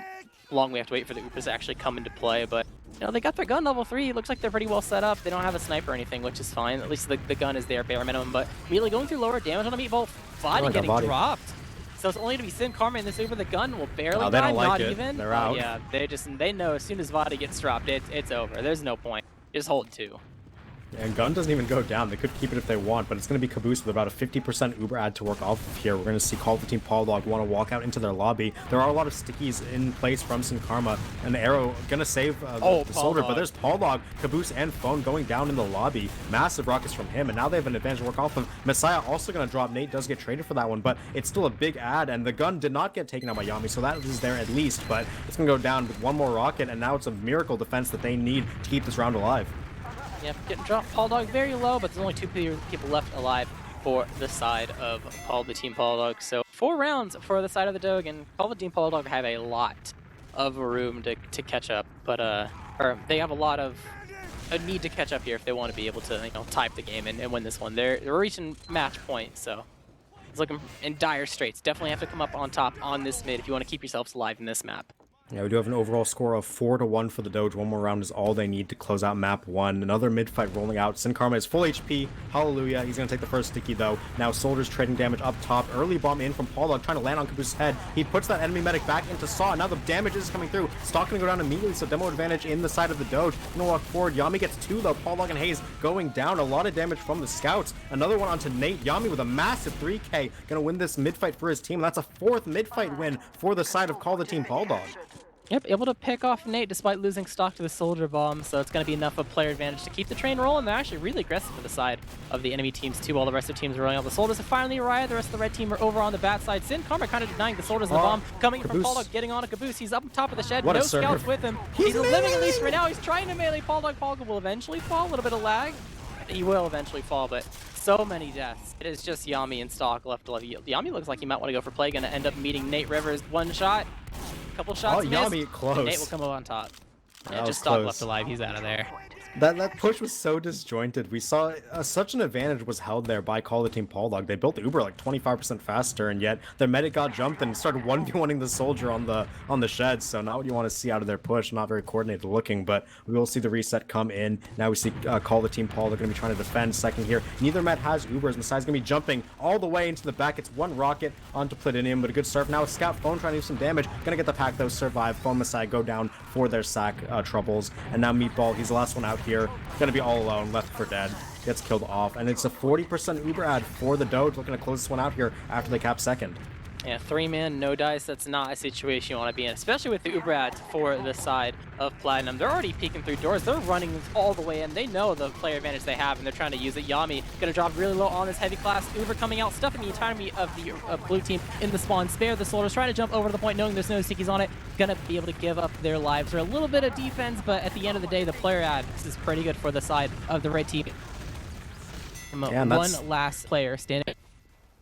long we have to wait for the Ubers to actually come into play. But, you know, they got their gun level 3. It looks like they're pretty well set up. They don't have a sniper or anything, which is fine. At least the gun is there, bare minimum. But immediately going through lower damage on a Meatball, body getting dropped. So it's only to be Sin Karma in this Uber. The gun will barely die, don't like not it. even. They're out. Yeah, they know as soon as Vada gets dropped, it's over. There's no point. Just hold 2. And gun doesn't even go down. They could keep it if they want, but it's going to be Caboose with about a 50% Uber ad to work off of here. We're going to see Call of the Team Pauldogg want to walk out into their lobby. There are a lot of stickies in place from Sin Karma. And Arrow going to save the soldier, but there's Pauldogg, Caboose, and Phone going down in the lobby. Massive rockets from him, and now they have an advantage to work off of. Messiah also going to drop. Nate does get traded for that one, but it's still a big ad, and the gun did not get taken out by Yami, so that is there at least, but it's going to go down with one more rocket, and now it's a miracle defense that they need to keep this round alive. Yep, getting dropped. Pauldogg very low, but there's only 2 people left alive for the side of Call the Team Pauldogg. So 4 rounds for the side of the Doge, and Call the Team Pauldogg have a lot of room to catch up, but or they have a lot of a need to catch up here if they want to be able to, you know, type the game and win this one. They're reaching match point, so it's looking in dire straits. Definitely have to come up on top on this mid if you want to keep yourselves alive in this map. Yeah, we do have an overall score of 4-1 for the Doge. One more round is all they need to close out map 1. Another mid-fight rolling out. Sin Karma is full HP. Hallelujah. He's going to take the first sticky, though. Now Soldiers trading damage up top. Early bomb in from Pauldogg, trying to land on Caboose's head. He puts that enemy medic back into Saw. Now the damage is coming through. Stock going to go down immediately, so demo advantage in the side of the Doge. Going to walk forward. Yami gets 2, though. Pauldogg and Haze going down. A lot of damage from the scouts. Another one onto Nate. Yami with a massive 3K. Going to win this mid-fight for his team. That's a 4th mid-fight win for the side of Call the Team Pauldogg. Yep, able to pick off Nate despite losing stock to the soldier bomb, so it's going to be enough of player advantage to keep the train rolling. They're actually really aggressive for the side of the enemy teams too, while the rest of the teams are rolling out. The soldiers have finally arrived. The rest of the red team are over on the bat side. Sin Karma kind of denying the soldiers the bomb. Coming Caboose. from Pauldogg, getting on a Caboose. He's up top of the shed. What No a serve. scouts with him. He's living at least right now. He's trying to melee Pauldogg. Pauldogg will eventually fall. A little bit of lag. He will eventually fall, but so many deaths. It is just Yami in stock left alive. Yami looks like he might want to go for play. Going to end up meeting Nate Rivers. One shot. Couple shots missed. Yami close. And Nate will come on top. Yeah, just stock left alive. He's out of there. That push was so disjointed. We saw such an advantage was held there by Call the Team Pauldogg. They built Uber like 25% faster, and yet their medic got jumped and started 1v1ing the soldier on the shed. So not what you want to see out of their push. Not very coordinated looking, but we will see the reset come in. Now we see Call the Team Pauldogg going to be trying to defend second here. Neither Met has Ubers. Messiah's going to be jumping all the way into the back. It's one rocket onto Platinum, but a good start. Now Scout Phone trying to do some damage. Going to get the pack though, survive. Phone Messiah go down for their sack troubles. And now Meatball, he's the last one out here. Gonna be all alone, left for dead. Gets killed off, and it's a 40% Uber ad for the Doge, looking to close this one out here after they cap second. Yeah, 3-man, no dice, that's not a situation you want to be in, especially with the Uber ads for the side of Platinum. They're already peeking through doors, they're running all the way in, they know the player advantage they have, and they're trying to use it. Yami gonna drop really low on this heavy class. Uber coming out, stuffing the entirety of the blue team in the spawn. Spare the soldiers, trying to jump over to the point, knowing there's no stickies on it. Gonna be able to give up their lives for a little bit of defense, but at the end of the day, the player ad, this is pretty good for the side of the red team. Yeah, one last player standing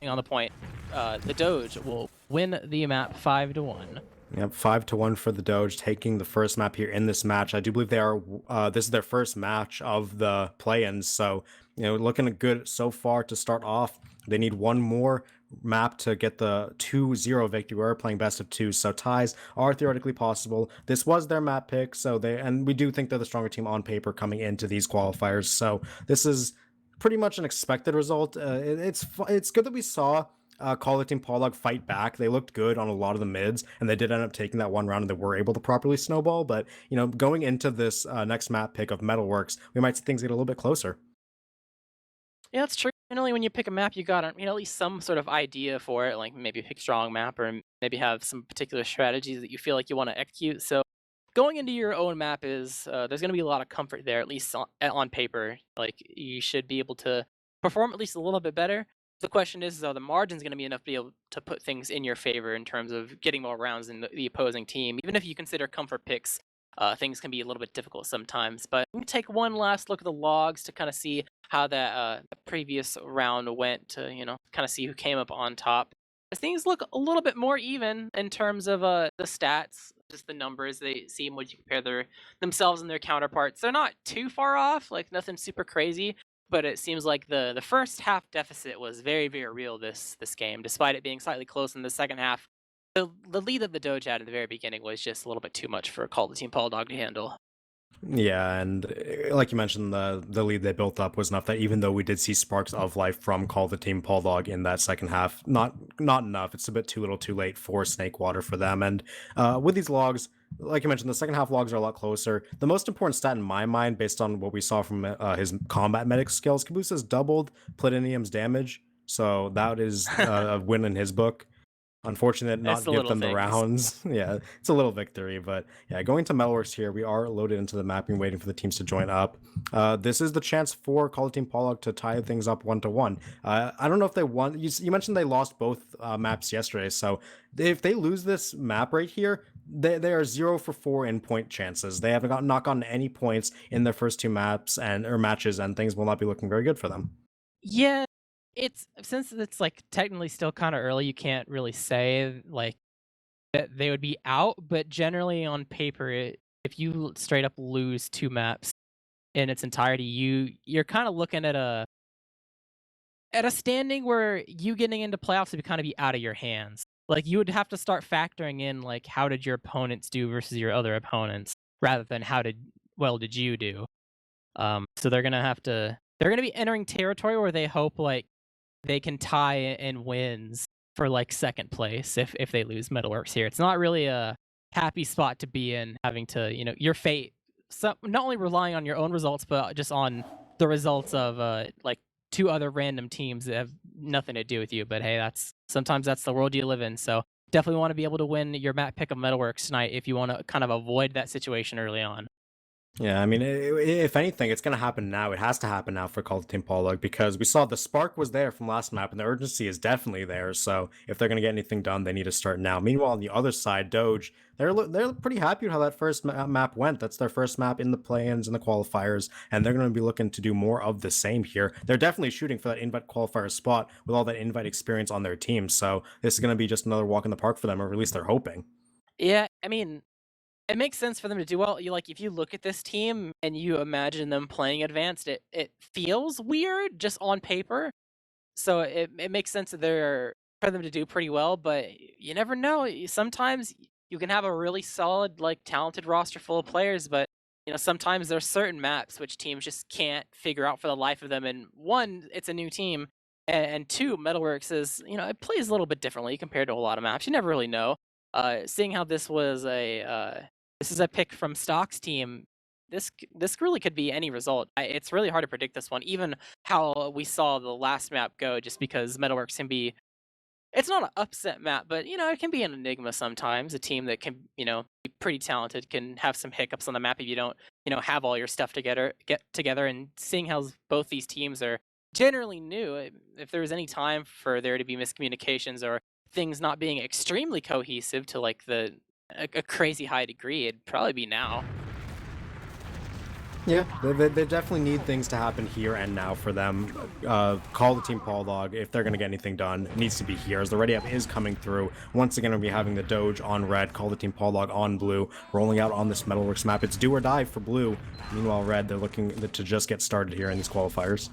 on the point. The Doge will win the map 5-1. Yep, 5-1 for the Doge, taking the first map here in this match. I do believe they are. This is their first match of the play-ins, so you know, looking good so far to start off. They need one more map to get the 2-0 victory. We're playing best of 2, so ties are theoretically possible. This was their map pick, so we do think they're the stronger team on paper coming into these qualifiers. So this is pretty much an expected result. It's good that we saw Call the Team Pauldogg fight back. They looked good on a lot of the mids, and they did end up taking that one round, and they were able to properly snowball. But you know, going into this next map pick of Metalworks, we might see things get a little bit closer. Yeah, that's true. generally when you pick a map, you got at least some sort of idea for it, like maybe pick strong map or maybe have some particular strategies that you feel like you want to execute. So going into your own map is there's going to be a lot of comfort there, at least on paper. Like you should be able to perform at least a little bit better. The question is, though, the margin's going to be enough to be able to put things in your favor in terms of getting more rounds than the opposing team. Even if you consider comfort picks, things can be a little bit difficult sometimes. But we take one last look at the logs to kind of see how that previous round went to, kind of see who came up on top. Things look a little bit more even in terms of the stats, just the numbers they seem when you compare themselves and their counterparts. They're not too far off, like nothing super crazy, but it seems like the first half deficit was very, very real this game, despite it being slightly close in the second half. The lead that the Doge had at the very beginning was just a little bit too much for Call the Team Pauldogg to handle. Yeah, and like you mentioned, the lead they built up was enough that even though we did see sparks of life from Call the Team Pauldogg in that second half, not enough. It's a bit too little, too late for Snakewater for them. And with these logs, like you mentioned, the second half logs are a lot closer. The most important stat in my mind, based on what we saw from his combat medic skills, Caboose has doubled Platinium's damage, so that is a win in his book. Unfortunate It's not the give little them the things. rounds. Yeah, it's a little victory, but yeah, going to Metalworks here, we are loaded into the mapping, waiting for the teams to join up. This is the chance for Call of Team Pauldogg to tie things up 1-1. I don't know if they won. You mentioned they lost both maps yesterday, so if they lose this map right here, they are 0 for 4 in point chances. They haven't not gotten any points in their first two maps or matches, and things will not be looking very good for them. Yeah, since it's like technically still kind of early, you can't really say like that they would be out, but generally on paper, if you straight up lose two maps in its entirety, you're kind of looking at a standing where you getting into playoffs would kind of be out of your hands. Like you would have to start factoring in like how did your opponents do versus your other opponents, rather than did you do. So they're gonna be entering territory where they hope like they can tie in wins for like second place if they lose Metalworks here. It's not really a happy spot to be in, having to your fate. Not only relying on your own results, but just on the results of like two other random teams that have nothing to do with you. But hey, sometimes that's the world you live in. So definitely want to be able to win your map pick of Metalworks tonight if you want to kind of avoid that situation early on. Yeah, I mean, if anything, it's going to happen now. It has to happen now for Call of Team Pauldogg because we saw the spark was there from last map and the urgency is definitely there. So if they're going to get anything done, they need to start now. Meanwhile, on the other side, Doge, they're pretty happy with how that first map went. That's their first map in the play-ins and the qualifiers, and they're going to be looking to do more of the same here. They're definitely shooting for that invite qualifier spot with all that invite experience on their team. So this is going to be just another walk in the park for them, or at least they're hoping. Yeah, I mean, it makes sense for them to do well. If you look at this team and you imagine them playing advanced, it feels weird just on paper. So it makes sense that they're for them to do pretty well, but you never know. Sometimes you can have a really solid, like talented roster full of players, but sometimes there's certain maps which teams just can't figure out for the life of them. And one, it's a new team, and two, Metalworks is it plays a little bit differently compared to a lot of maps. You never really know. Seeing how this is a pick from Stock's team. This really could be any result. It's really hard to predict this one, even how we saw the last map go, just because Metalworks can be. It's not an upset map, but it can be an enigma sometimes. A team that can be pretty talented can have some hiccups on the map if you don't have all your stuff get together. And seeing how both these teams are generally new, if there was any time for there to be miscommunications or things not being extremely cohesive to like a crazy high degree, it'd probably be now. Yeah, they definitely need things to happen here and now for them. Call the Team Pauldogg, if they're going to get anything done, it needs to be here, as the ready up is coming through. Once again, we'll be having the Doge on red, Call the Team Pauldogg on blue, rolling out on this Metalworks map. It's do or die for blue. Meanwhile, red, they're looking to just get started here in these qualifiers.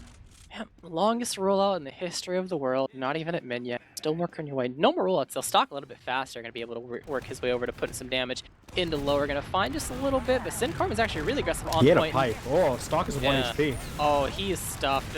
Yeah, longest rollout in the history of the world. Not even at min yet. Still working your way. No more rollouts. They'll stock a little bit faster. Going to be able to work his way over to put some damage into low. We're going to find just a little bit, but Sincarm is actually really aggressive on He had point. a pipe. Oh, stock is 1 Yeah. HP. Oh, he is stuffed.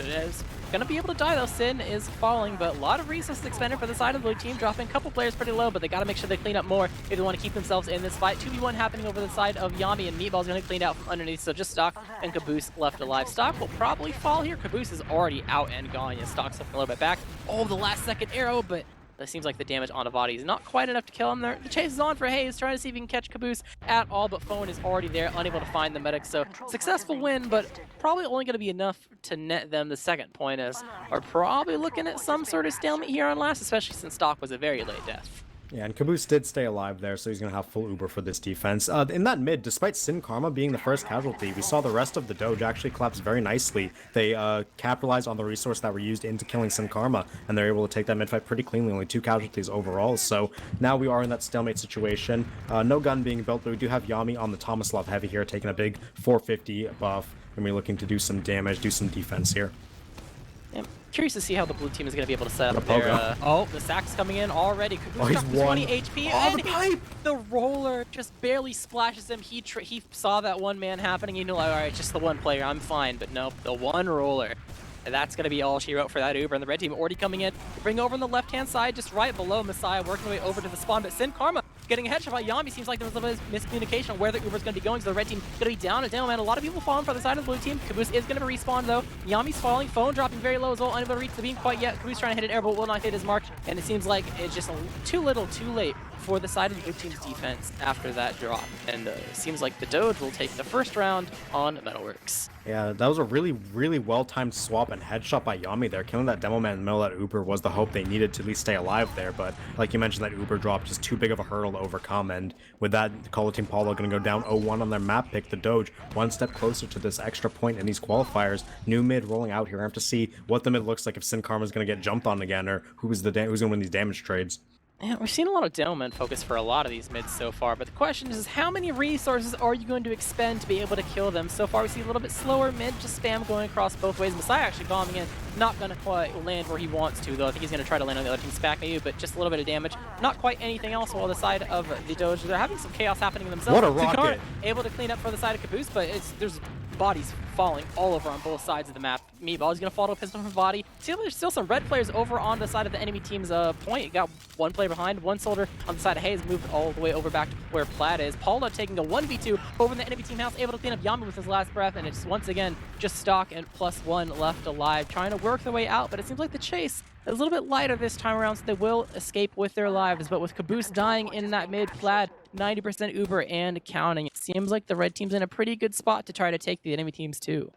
Gonna be able to die though. Sin is falling, but a lot of resources expended for the side of the blue team, dropping a couple players pretty low, but they gotta make sure they clean up more if they want to keep themselves in this fight. 2v1 happening over the side of Yami, and Meatball's gonna clean out from underneath, so just Stock and Caboose left alive. Stock will probably fall here. Caboose is already out and gone. Yeah, Stock's looking a little bit back. Oh, the last second arrow, but it seems like the damage on Avati is not quite enough to kill him. The chase is on for Hayes, trying to see if he can catch Caboose at all, but Phone is already there, unable to find the medic. So successful win, but probably only going to be enough to net them the second point, as are probably looking at some sort of stalemate here on last, especially since Stock was a very late death. Yeah, and Caboose did stay alive there, so he's going to have full Uber for this defense. In that mid, despite Sin Karma being the first casualty, we saw the rest of the Doge actually collapse very nicely. They capitalized on the resource that were used into killing Sin Karma, and they're able to take that mid fight pretty cleanly, only 2 casualties overall. So now we are in that stalemate situation. No gun being built, but we do have Yami on the Tomislav Heavy here, taking a big 450 buff, and we're looking to do some damage, do some defense here. Yeah, curious to see how the blue team is going to be able to set up their... oh, the sack's coming in already. Caboose dropped 20 HP. Oh, the pipe! The roller just barely splashes him. He saw that one man happening. He knew, like, all right, just the one player. I'm fine. But nope, the one roller. And that's going to be all she wrote for that Uber. And the red team already coming in. Bring over on the left-hand side, just right below Messiah, working their way over to the spawn. But Sin Karma getting a headshot by Yami. Seems like there was a little bit of miscommunication on where the Uber's going to be going. So the red team going to be down and down, man. A lot of people falling for the side of the blue team. Caboose is going to respawn, though. Yami's falling. Phone dropping very low as well. Unable to reach the beam quite yet. Caboose trying to hit an air, but will not hit his mark. And it seems like it's just too little, too late for the side of the blue team's defense after that drop. And it seems like the Doge will take the first round on Metalworks. Yeah, that was a really, really well-timed swap and headshot by Yami there. Killing that demo man in the middle of that Uber was the hope they needed to at least stay alive there, but like you mentioned, that Uber drop just too big of a hurdle to overcome, and with that, Call Team Pauldogg going to go down 0-1 on their map pick. The Doge one step closer to this extra point in these qualifiers. New mid rolling out here. I have to see what the mid looks like, if Sin Karma is going to get jumped on again, or who's going to win these damage trades. Yeah, we've seen a lot of Dellman focus for a lot of these mids so far, but the question is how many resources are you going to expend to be able to kill them? So far we see a little bit slower mid, just spam going across both ways. Messiah actually bombing in, not going to quite land where he wants to, though. I think he's going to try to land on the other team's back maybe, but just a little bit of damage. Not quite anything else, while the side of the Doge, they're having some chaos happening themselves. What a rocket! Able to clean up for the side of Caboose, but there's bodies falling all over on both sides of the map. Meatball is going to fall to a pistol from body. See, there's still some red players over on the side of the enemy team's point. You got one player behind, one soldier on the side of Hayes, moved all the way over back to where Plaid is. Pauldogg taking a 1v2 over in the enemy team house, able to clean up Yami with his last breath, and it's once again just Stock and +1 left alive, trying to work their way out, but it seems like the chase is a little bit lighter this time around, so they will escape with their lives. But with Caboose dying in that mid, Plaid 90% Uber and counting, it seems like the red team's in a pretty good spot to try to take the enemy teams too.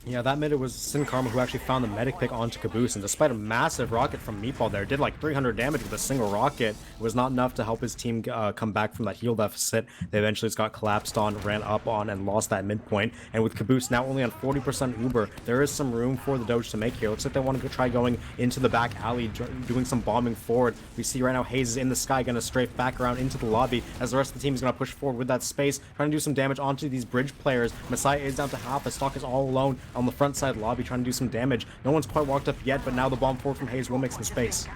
Yeah, that mid, it was Sin Karma who actually found the medic pick onto Caboose, and despite a massive rocket from Meatball there, did like 300 damage with a single rocket. It was not enough to help his team come back from that heal deficit. They eventually just got collapsed on, ran up on, and lost that midpoint. And with Caboose now only on 40% Uber, there is some room for the Doge to make here. Looks like they want to try going into the back alley, doing some bombing forward. We see right now Hayes is in the sky, going to strafe back around into the lobby, as the rest of the team is going to push forward with that space, trying to do some damage onto these bridge players. Messiah is down to half, as Stock is all alone on the front side lobby trying to do some damage. No one's quite walked up yet, but now the bomb forward from Hayes will make some space.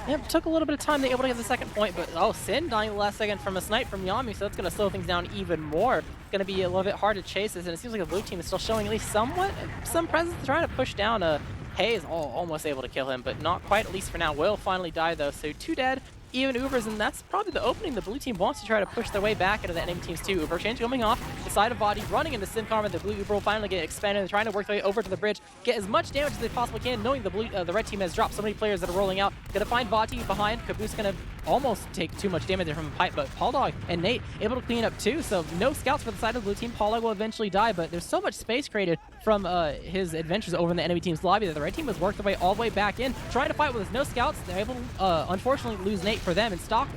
Yep, took a little bit of time to be able to get the second point, but Sin dying the last second from a snipe from Yami, so that's going to slow things down even more. Going to be a little bit hard to chase this, and it seems like the blue team is still showing at least somewhat some presence, trying to push down Hayes. Almost able to kill him, but not quite, at least for now. Will finally die though, so 2 dead. Even Ubers, and that's probably the opening the blue team wants to try to push their way back into the enemy team's 2. Uber change coming off, the side of body, running into Sin Karma. The blue Uber will finally get expanded. They're trying to work their way over to the bridge, get as much damage as they possibly can, knowing the red team has dropped so many players that are rolling out. Gonna find Vati behind. Caboose gonna almost take too much damage there from a pipe, but Pauldogg and Nate able to clean up too, so no scouts for the side of the blue team. Pauldogg will eventually die, but there's so much space created from his adventures over in the enemy team's lobby that the red team has worked their way all the way back in, trying to fight with no scouts. They're able to unfortunately lose Nate for them, and Stock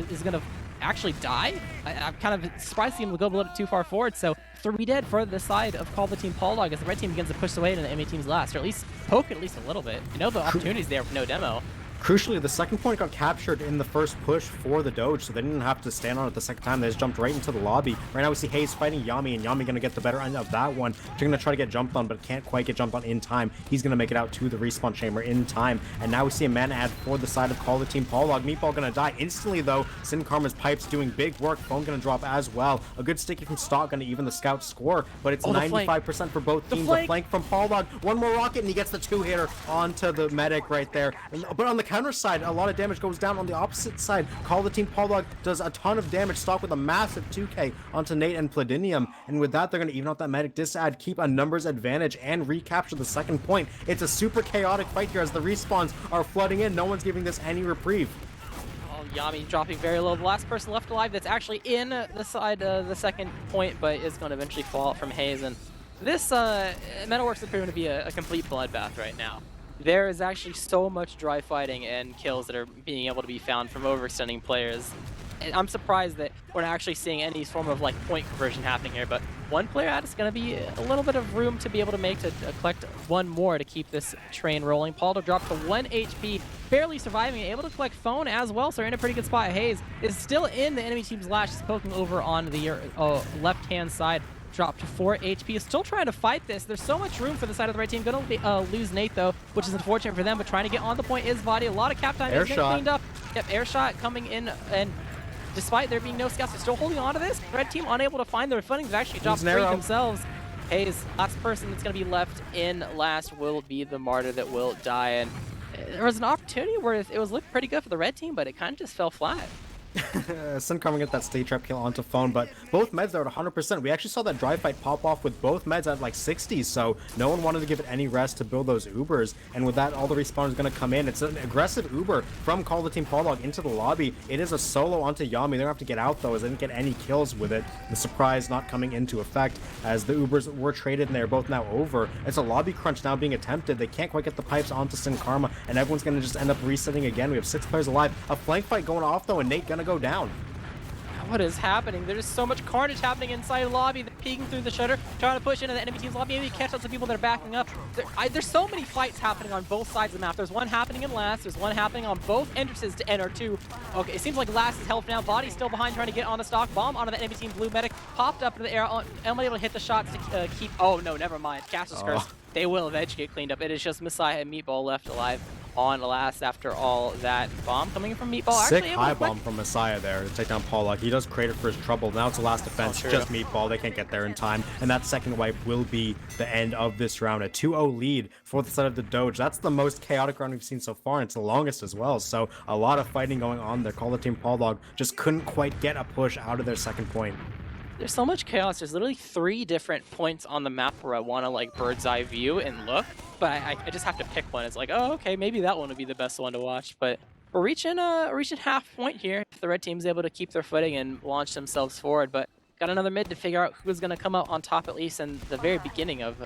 is going to actually die. I'm kind of surprised to see him go a little bit too far forward, so 3 dead for the side of Call the Team Pauldogg as the red team begins to push away to the enemy team's last, or at least poke it at least a little bit. You know the opportunity's there with no demo. Crucially, the second point got captured in the first push for the Doge, so they didn't have to stand on it the second time. They just jumped right into the lobby. Right now we see Hayes fighting Yami, and Yami gonna get the better end of that one. They're gonna try to get jumped on, but can't quite get jumped on in time. He's gonna make it out to the respawn chamber in time, and now we see a man ad for the side of Call the Team Pauldogg. Meatball gonna die instantly though. Sin Karma's pipes doing big work. Phone gonna drop as well. A good sticky from Stock gonna even the scout score, but it's 95% for both teams. The flank from Pauldogg. One more rocket, and he gets the two-hitter onto the medic right there. But on the counter side, a lot of damage goes down on the opposite side. Call the Team Pauldogg does a ton of damage. Stock with a massive 2k onto Nate and Pladinium, and with that they're going to even out that medic disad, keep a numbers advantage, and recapture the second point. It's a super chaotic fight here as the respawns are flooding in. No one's giving this any reprieve. Oh, Yami dropping very low. The last person left alive that's actually in the side the second point, but is going to eventually fall out from Hayes. And this Metalworks is going to be a complete bloodbath right now. There is actually so much dry fighting and kills that are being able to be found from overextending players. And I'm surprised that we're not actually seeing any form of like point conversion happening here, but one player out is going to be a little bit of room to be able to make to collect one more to keep this train rolling. Pauldogg dropped to 1 HP, barely surviving, able to collect Phone as well, so they're in a pretty good spot. Hayes is still in the enemy team's lash, just poking over on the left-hand side. Dropped to 4 HP, still trying to fight this. There's so much room for the side of the right team. Gonna lose Nate though, which is unfortunate for them, but trying to get on the point is VOD. A lot of cap time is getting cleaned up. Yep, air shot coming in, and despite there being no scouts, they're still holding on to this. Red team unable to find their footing. They've actually dropped 3 themselves. Hayes, last person that's gonna be left in last will be the martyr that will die, and there was an opportunity where it was looking pretty good for the red team, but it kind of just fell flat. Sin Karma get that stay trap kill onto Phone, but both meds are at 100%. We actually saw that dry fight pop off with both meds at like 60s, so no one wanted to give it any rest to build those Ubers, and with that all the respawn is going to come in. It's an aggressive Uber from Call the Team Pauldogg into the lobby. It is a solo onto Yami. They're going to have to get out though, as they didn't get any kills with it. The surprise not coming into effect as the Ubers were traded and they're both now over. It's a lobby crunch now being attempted. They can't quite get the pipes onto Sin Karma, and everyone's going to just end up resetting again. We have 6 players alive. A flank fight going off though, and Nate gonna go down. What is happening? There's so much carnage happening inside the lobby. They're peeking through the shutter, trying to push into the enemy team's lobby, maybe catch up some people that are backing up. There's so many fights happening on both sides of the map. There's one happening in last, there's one happening on both entrances to NR2. Okay, it seems like last is health now. Body's still behind, trying to get on the stock. Bomb onto the enemy team. Blue medic popped up into the air, unable to hit the shots to keep. Oh no, never mind. Caster's curse. They will eventually get cleaned up. It is just Messiah and Meatball left alive on last after all that. Bomb coming in from Meatball. Sick high bomb from Messiah there to take down Pauldogg. He does credit for his trouble. Now it's the last defense, just Meatball. They can't get there in time, and that second wipe will be the end of this round. A 2-0 lead for the side of the Doge. That's the most chaotic round we've seen so far, and it's the longest as well, so a lot of fighting going on there. Call the Team Pauldogg just couldn't quite get a push out of their second point. There's so much chaos. There's literally 3 different points on the map where I want to like bird's eye view and look, but I just have to pick one. It's like, oh, okay, maybe that one would be the best one to watch. But we're reaching half point here. If the red team's able to keep their footing and launch themselves forward, but got another mid to figure out who's going to come out on top, at least in the very beginning of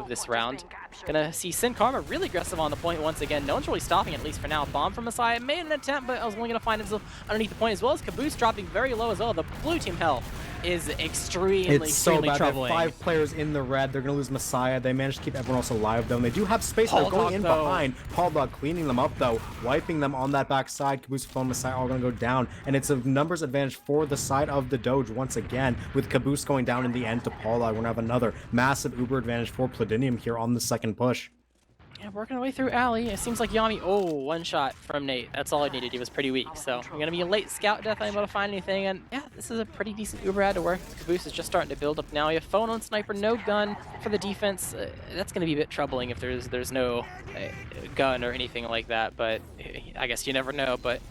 this round. Gonna see Sin Karma really aggressive on the point once again. No one's really stopping, at least for now. Bomb from Messiah made an attempt, but I was only going to find himself underneath the point, as well as Caboose dropping very low as well. The blue team health is extremely troubling. 5 players in the red. They're going to lose Messiah. They managed to keep everyone else alive, though, and they do have space. They're going in behind. Pauldogg cleaning them up, though, wiping them on that back side. Caboose, Phone, Messiah all going to go down, and it's a numbers advantage for the side of the Doge once again, with Caboose going down in the end to Pauldogg. We're going to have another massive Uber advantage for Pladinium here on the second push. Yeah, working our way through Alley. It seems like Yami, one shot from Nate. That's all I needed. He was pretty weak. So we're going to be a late scout death, unable to find anything. And yeah, this is a pretty decent Uber ad to work. Caboose is just starting to build up now. You have Phone on Sniper, no gun for the defense. That's going to be a bit troubling if there's no gun or anything like that. But I guess you never know. But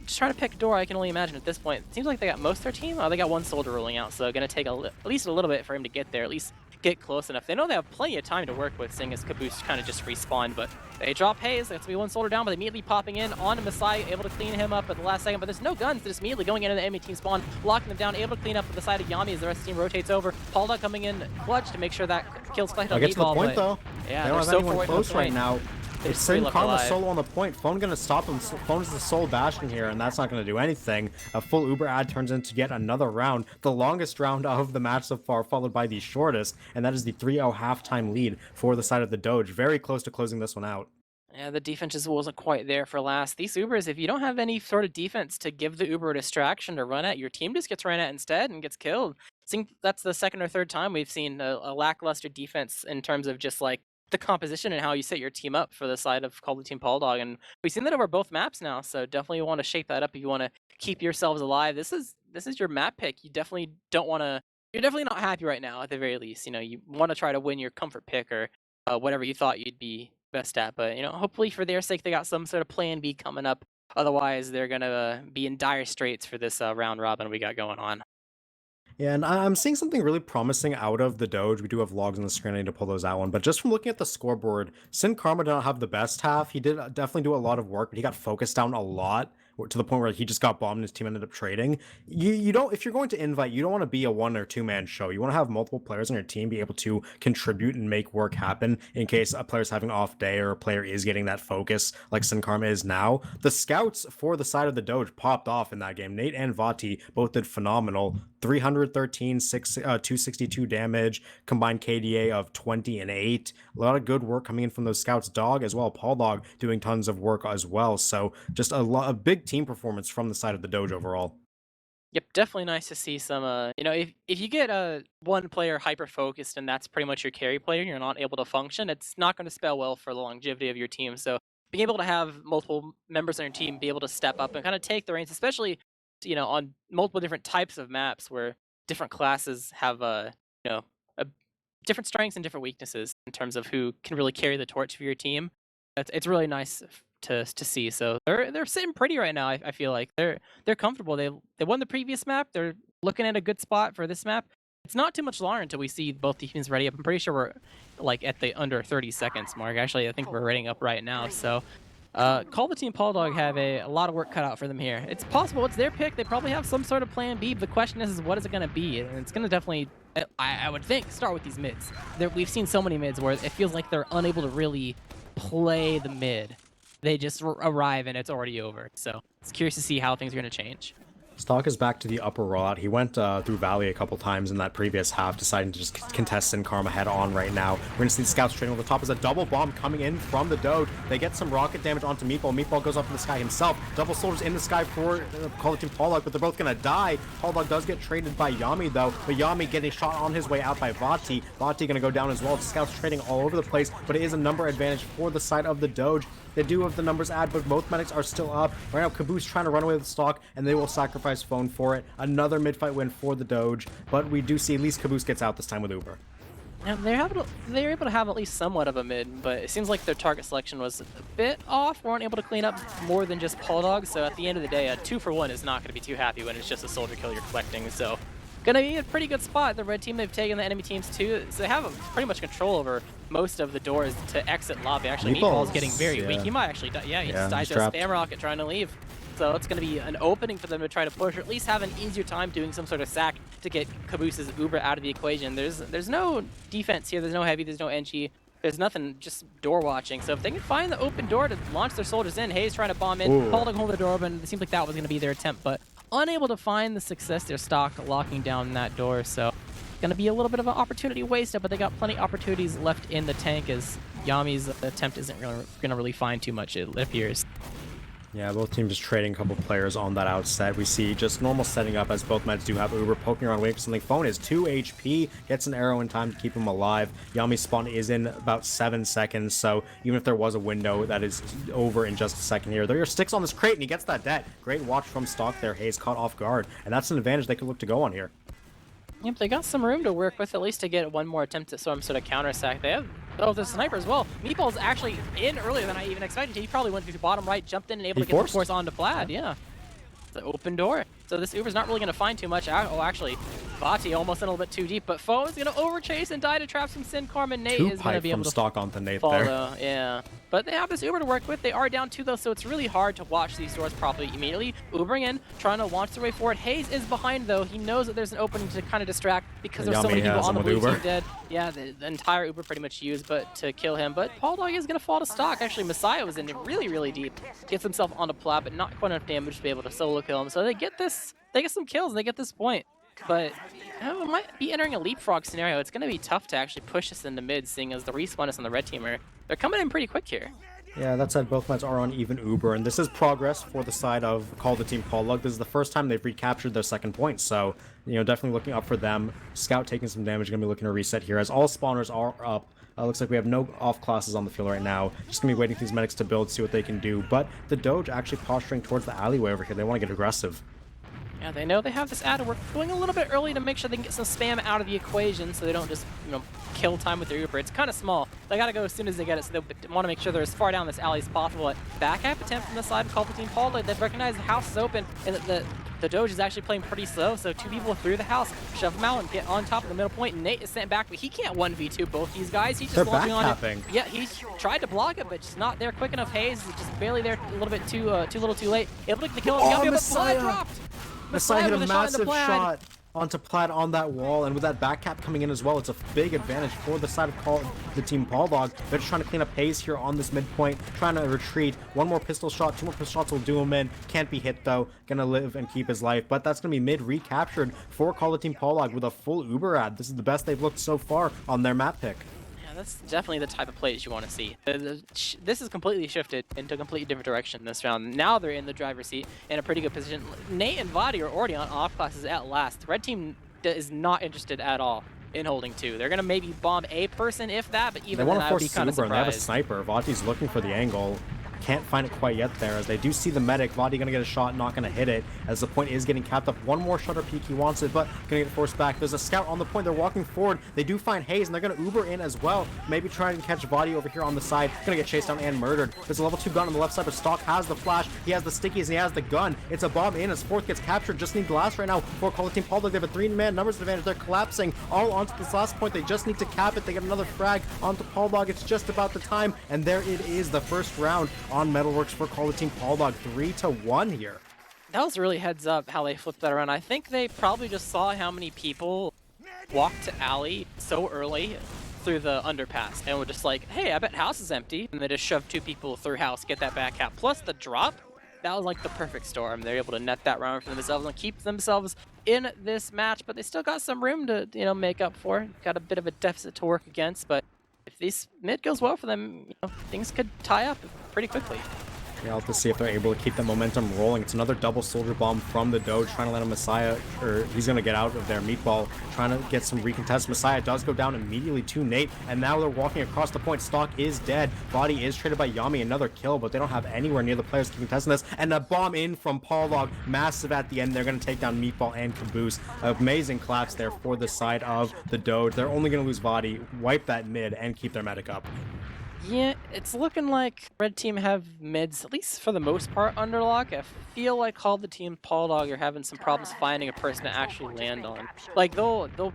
just trying to pick a door, I can only imagine at this point. It seems like they got most of their team. Oh, they got one soldier rolling out. So going to take at least a little bit for him to get there. At least get close enough. They know they have plenty of time to work with, seeing as Caboose kind of just respawned, but they drop Hayes. That's to be one soldier down, but immediately popping in onto Messiah, able to clean him up at the last second, but there's no guns. They're just immediately going into the enemy team spawn, locking them down, able to clean up at the side of Yami as the rest of the team rotates over. Pauldogg coming in clutch to make sure that kills collected on Get to the point, though. Yeah, they don't have anyone close right now. It's Sin Karma solo on the point. Phone gonna stop him. Phone is the sole bastion here, and that's not gonna do anything. A full Uber ad turns into yet another round, the longest round of the match so far, followed by the shortest, and that is the 3-0 halftime lead for the side of the Doge. Very close to closing this one out. Yeah, the defense just wasn't quite there for last. These Ubers, if you don't have any sort of defense to give the Uber a distraction to run at, your team just gets ran at instead and gets killed. I think that's the second or third time we've seen a lackluster defense in terms of just like the composition and how you set your team up for the side of Call the Team Pauldogg. And we've seen that over both maps now, so definitely want to shake that up if you want to keep yourselves alive. This is your map pick. You definitely don't want to. You're definitely not happy right now at the very least. You know, you want to try to win your comfort pick or whatever you thought you'd be best at. But hopefully for their sake, they got some sort of plan B coming up. Otherwise, they're gonna be in dire straits for this round robin we got going on. Yeah, and I'm seeing something really promising out of the Doge. We do have logs on the screen. I need to pull those out one. But just from looking at the scoreboard, Sin Karma did not have the best half. He did definitely do a lot of work, but he got focused down a lot to the point where he just got bombed and his team ended up trading. You don't, if you're going to invite, you don't want to be a one or two man show. You want to have multiple players on your team be able to contribute and make work happen in case a player's having an off day or a player is getting that focus like Sin Karma is now. The scouts for the side of the Doge popped off in that game. Nate and Vati both did phenomenal. 313, 262 damage, combined KDA of 20 and 8. A lot of good work coming in from those scouts. Dog as well, Pauldogg doing tons of work as well. So just a big team performance from the side of the Doge overall. Yep, definitely nice to see some. If you get one player hyper focused and that's pretty much your carry player, and you're not able to function. It's not going to spell well for the longevity of your team. So being able to have multiple members on your team be able to step up and kind of take the reins, especially on multiple different types of maps where different classes have a different strengths and different weaknesses in terms of who can really carry the torch for your team. It's really nice to see. So they're sitting pretty right now. I feel like they're comfortable. They won the previous map. They're looking at a good spot for this map. It's not too much longer until we see both teams ready up. I'm pretty sure we're like at the under 30 seconds mark. Actually, I think we're ready up right now. So Call the Team Pauldogg have a lot of work cut out for them here. It's possible it's their pick. They probably have some sort of plan B. But the question is what is it going to be? And it's going to definitely, I would think, start with these mids. We've seen so many mids where it feels like they're unable to really play the mid. They just arrive and it's already over. So it's curious to see how things are going to change. Stock is back to the upper rollout. He went through Valley a couple times in that previous half, deciding to just contest Sin Karma head on right now. We're going to see the scouts trading over the top as a double bomb coming in from the Doge. They get some rocket damage onto Meatball. Meatball goes up in the sky himself. Double soldiers in the sky for Call the Team Pauldogg, but they're both going to die. Pauldogg does get traded by Yami though, but Yami getting shot on his way out by Vati. Vati going to go down as well. Scouts trading all over the place, but it is a number advantage for the side of the Doge. They do have the numbers add, but both medics are still up. Right now, Caboose trying to run away with the stock, and they will sacrifice Phone for it. Another mid-fight win for the Doge, but we do see at least Caboose gets out this time with Uber. Now, they're able to have at least somewhat of a mid, but it seems like their target selection was a bit off. Weren't able to clean up more than just Pauldogg, so at the end of the day, a 2-for-1 is not going to be too happy when it's just a soldier kill you're collecting. So gonna be a pretty good spot. The red team, they've taken the enemy teams too, so they have pretty much control over most of the doors to exit lobby. Actually, Meatball's getting very weak. He might actually die. Yeah, he just died to a spam rocket trying to leave. So it's going to be an opening for them to try to push, or at least have an easier time doing some sort of sack to get Caboose's Uber out of the equation. There's no defense here. There's no heavy. There's no NG. There's nothing, just door watching. So if they can find the open door to launch their soldiers in, Hayes trying to bomb in, Pauldogg hold the door open. It seems like that was going to be their attempt, but unable to find the success. They're stock locking down that door. So going to be a little bit of an opportunity wasted, but they got plenty of opportunities left in the tank as Yami's attempt isn't going to really find too much, it appears. Yeah, both teams just trading a couple players on that outset. We see just normal setting up as both meds do have Uber poking around waiting for something. Phone is 2 HP, gets an arrow in time to keep him alive. Yami's spawn is in about 7 seconds, so even if there was a window, that is over in just a second here. There are sticks on this crate, and he gets that debt. Great watch from Stock there. Hayes caught off guard, and that's an advantage they could look to go on here. Yep, they got some room to work with, at least to get one more attempt at some sort of counter sack. They have, the sniper as well. Meatball's actually in earlier than I even expected. He probably went through bottom right, jumped in, and able to get the force onto Vlad. Yeah. The open door. So this Uber's not really going to find too much. Oh, actually, Vati almost in a little bit too deep, but Foe is going to overchase and die to trap some Sin Karma. Nate is going to be able to stock onto Nate follow. There. Yeah. But they have this Uber to work with. They are down 2 though, so it's really hard to watch these doors properly immediately. Ubering in, trying to launch their way forward. Hayes is behind though. He knows that there's an opening to kind of distract because there's so many people on the blue team dead. Yeah, the entire Uber pretty much used but to kill him. But Pauldogg is going to fall to stock. Actually, Messiah was in really, really deep. Gets himself onto plat, but not quite enough damage to be able to solo kill him. So they get this. They get some kills and they get this point. But it might be entering a leapfrog scenario. It's going to be tough to actually push this into mid, seeing as the respawn is on the red team. They're coming in pretty quick here. Yeah, that said, both meds are on even Uber, and this is progress for the side of Call the Team Pauldogg. This is the first time they've recaptured their second point, so, definitely looking up for them. Scout taking some damage, gonna be looking to reset here, as all spawners are up. Looks like we have no off classes on the field right now. Just gonna be waiting for these medics to build, see what they can do, but the Doge actually posturing towards the alleyway over here. They want to get aggressive. Yeah, they know they have this ad. We're going a little bit early to make sure they can get some spam out of the equation so they don't just, kill time with their Uber. It's kind of small. They got to go as soon as they get it, so they want to make sure they're as far down this alley as possible. Back half attempt from the side of Call the Team Pauldogg. They've recognized the house is open, and the Doge is actually playing pretty slow, so two people through the house shove them out and get on top of the middle point. And Nate is sent back, but he can't 1v2 both these guys. He's just launching on it. Yeah, he's tried to block it, but just not there quick enough. Hayes is just barely there, a little bit too little too late. Able to get the kill. Oh, but Plaid dropped. Messiah hit a massive shot onto Plaid on that wall, and with that back cap coming in as well, it's a big advantage for the side of the Team Pauldogg. They're just trying to clean up Hayes here on this midpoint, trying to retreat. One more pistol shot, 2 more pistol shots will do him in. Can't be hit though, gonna live and keep his life, but that's gonna be mid recaptured for Call the Team Pauldogg with a full Uber ad. This is the best they've looked so far on their map pick. That's definitely the type of plays you want to see. This is completely shifted into a completely different direction this round. Now they're in the driver's seat in a pretty good position. Nate and VOD are already on off classes at last. The red team is not interested at all in holding 2. They're going to maybe bomb a person, if that, but even then I would be kind of surprised. They have a sniper. Vati's looking for the angle. Can't find it quite yet there, as they do see the medic. Vati gonna get a shot, not gonna hit it, as the point is getting capped up. One more shutter peek, he wants it, but gonna get forced back. There's a scout on the point, they're walking forward. They do find Hayes, and they're gonna Uber in as well. Maybe trying to catch Vati over here on the side. Gonna get chased down and murdered. There's a level 2 gun on the left side, but Stock has the flash. He has the stickies, and he has the gun. It's a bomb in as fourth gets captured. Just need glass right now for Call the Team Pauldogg. They have a 3-man numbers advantage. They're collapsing all onto this last point. They just need to cap it. They get another frag onto Pauldogg. It's just about the time, and there it is, the first round on Metalworks for Call the Team Pauldogg, 3-1 here. That was really heads up how they flipped that around. I think they probably just saw how many people walked to alley so early through the underpass and were just like, hey, I bet house is empty. And they just shoved 2 people through house, get that back cap. Plus the drop, that was like the perfect storm. They're able to net that round for themselves and keep themselves in this match, but they still got some room to, make up for. Got a bit of a deficit to work against, but if this mid goes well for them, things could tie up pretty quickly. Yeah, I'll have to see if they're able to keep the momentum rolling. It's another double soldier bomb from the Doge, trying to let a Messiah, or he's going to get out of there. Meatball trying to get some recontest. Messiah does go down immediately to Nate, and now they're walking across the point. Stock is dead. Body is traded by Yami. Another kill, but they don't have anywhere near the players keeping contesting this. And a bomb in from Pauldogg, massive at the end. They're going to take down Meatball and Caboose. Amazing collapse there for the side of the Doge. They're only going to lose Vadi, wipe that mid, and keep their medic up. Yeah, it's looking like red team have mids, at least for the most part, under lock. I feel like Call the Team Pauldogg are having some problems finding a person to actually land on. Like they'll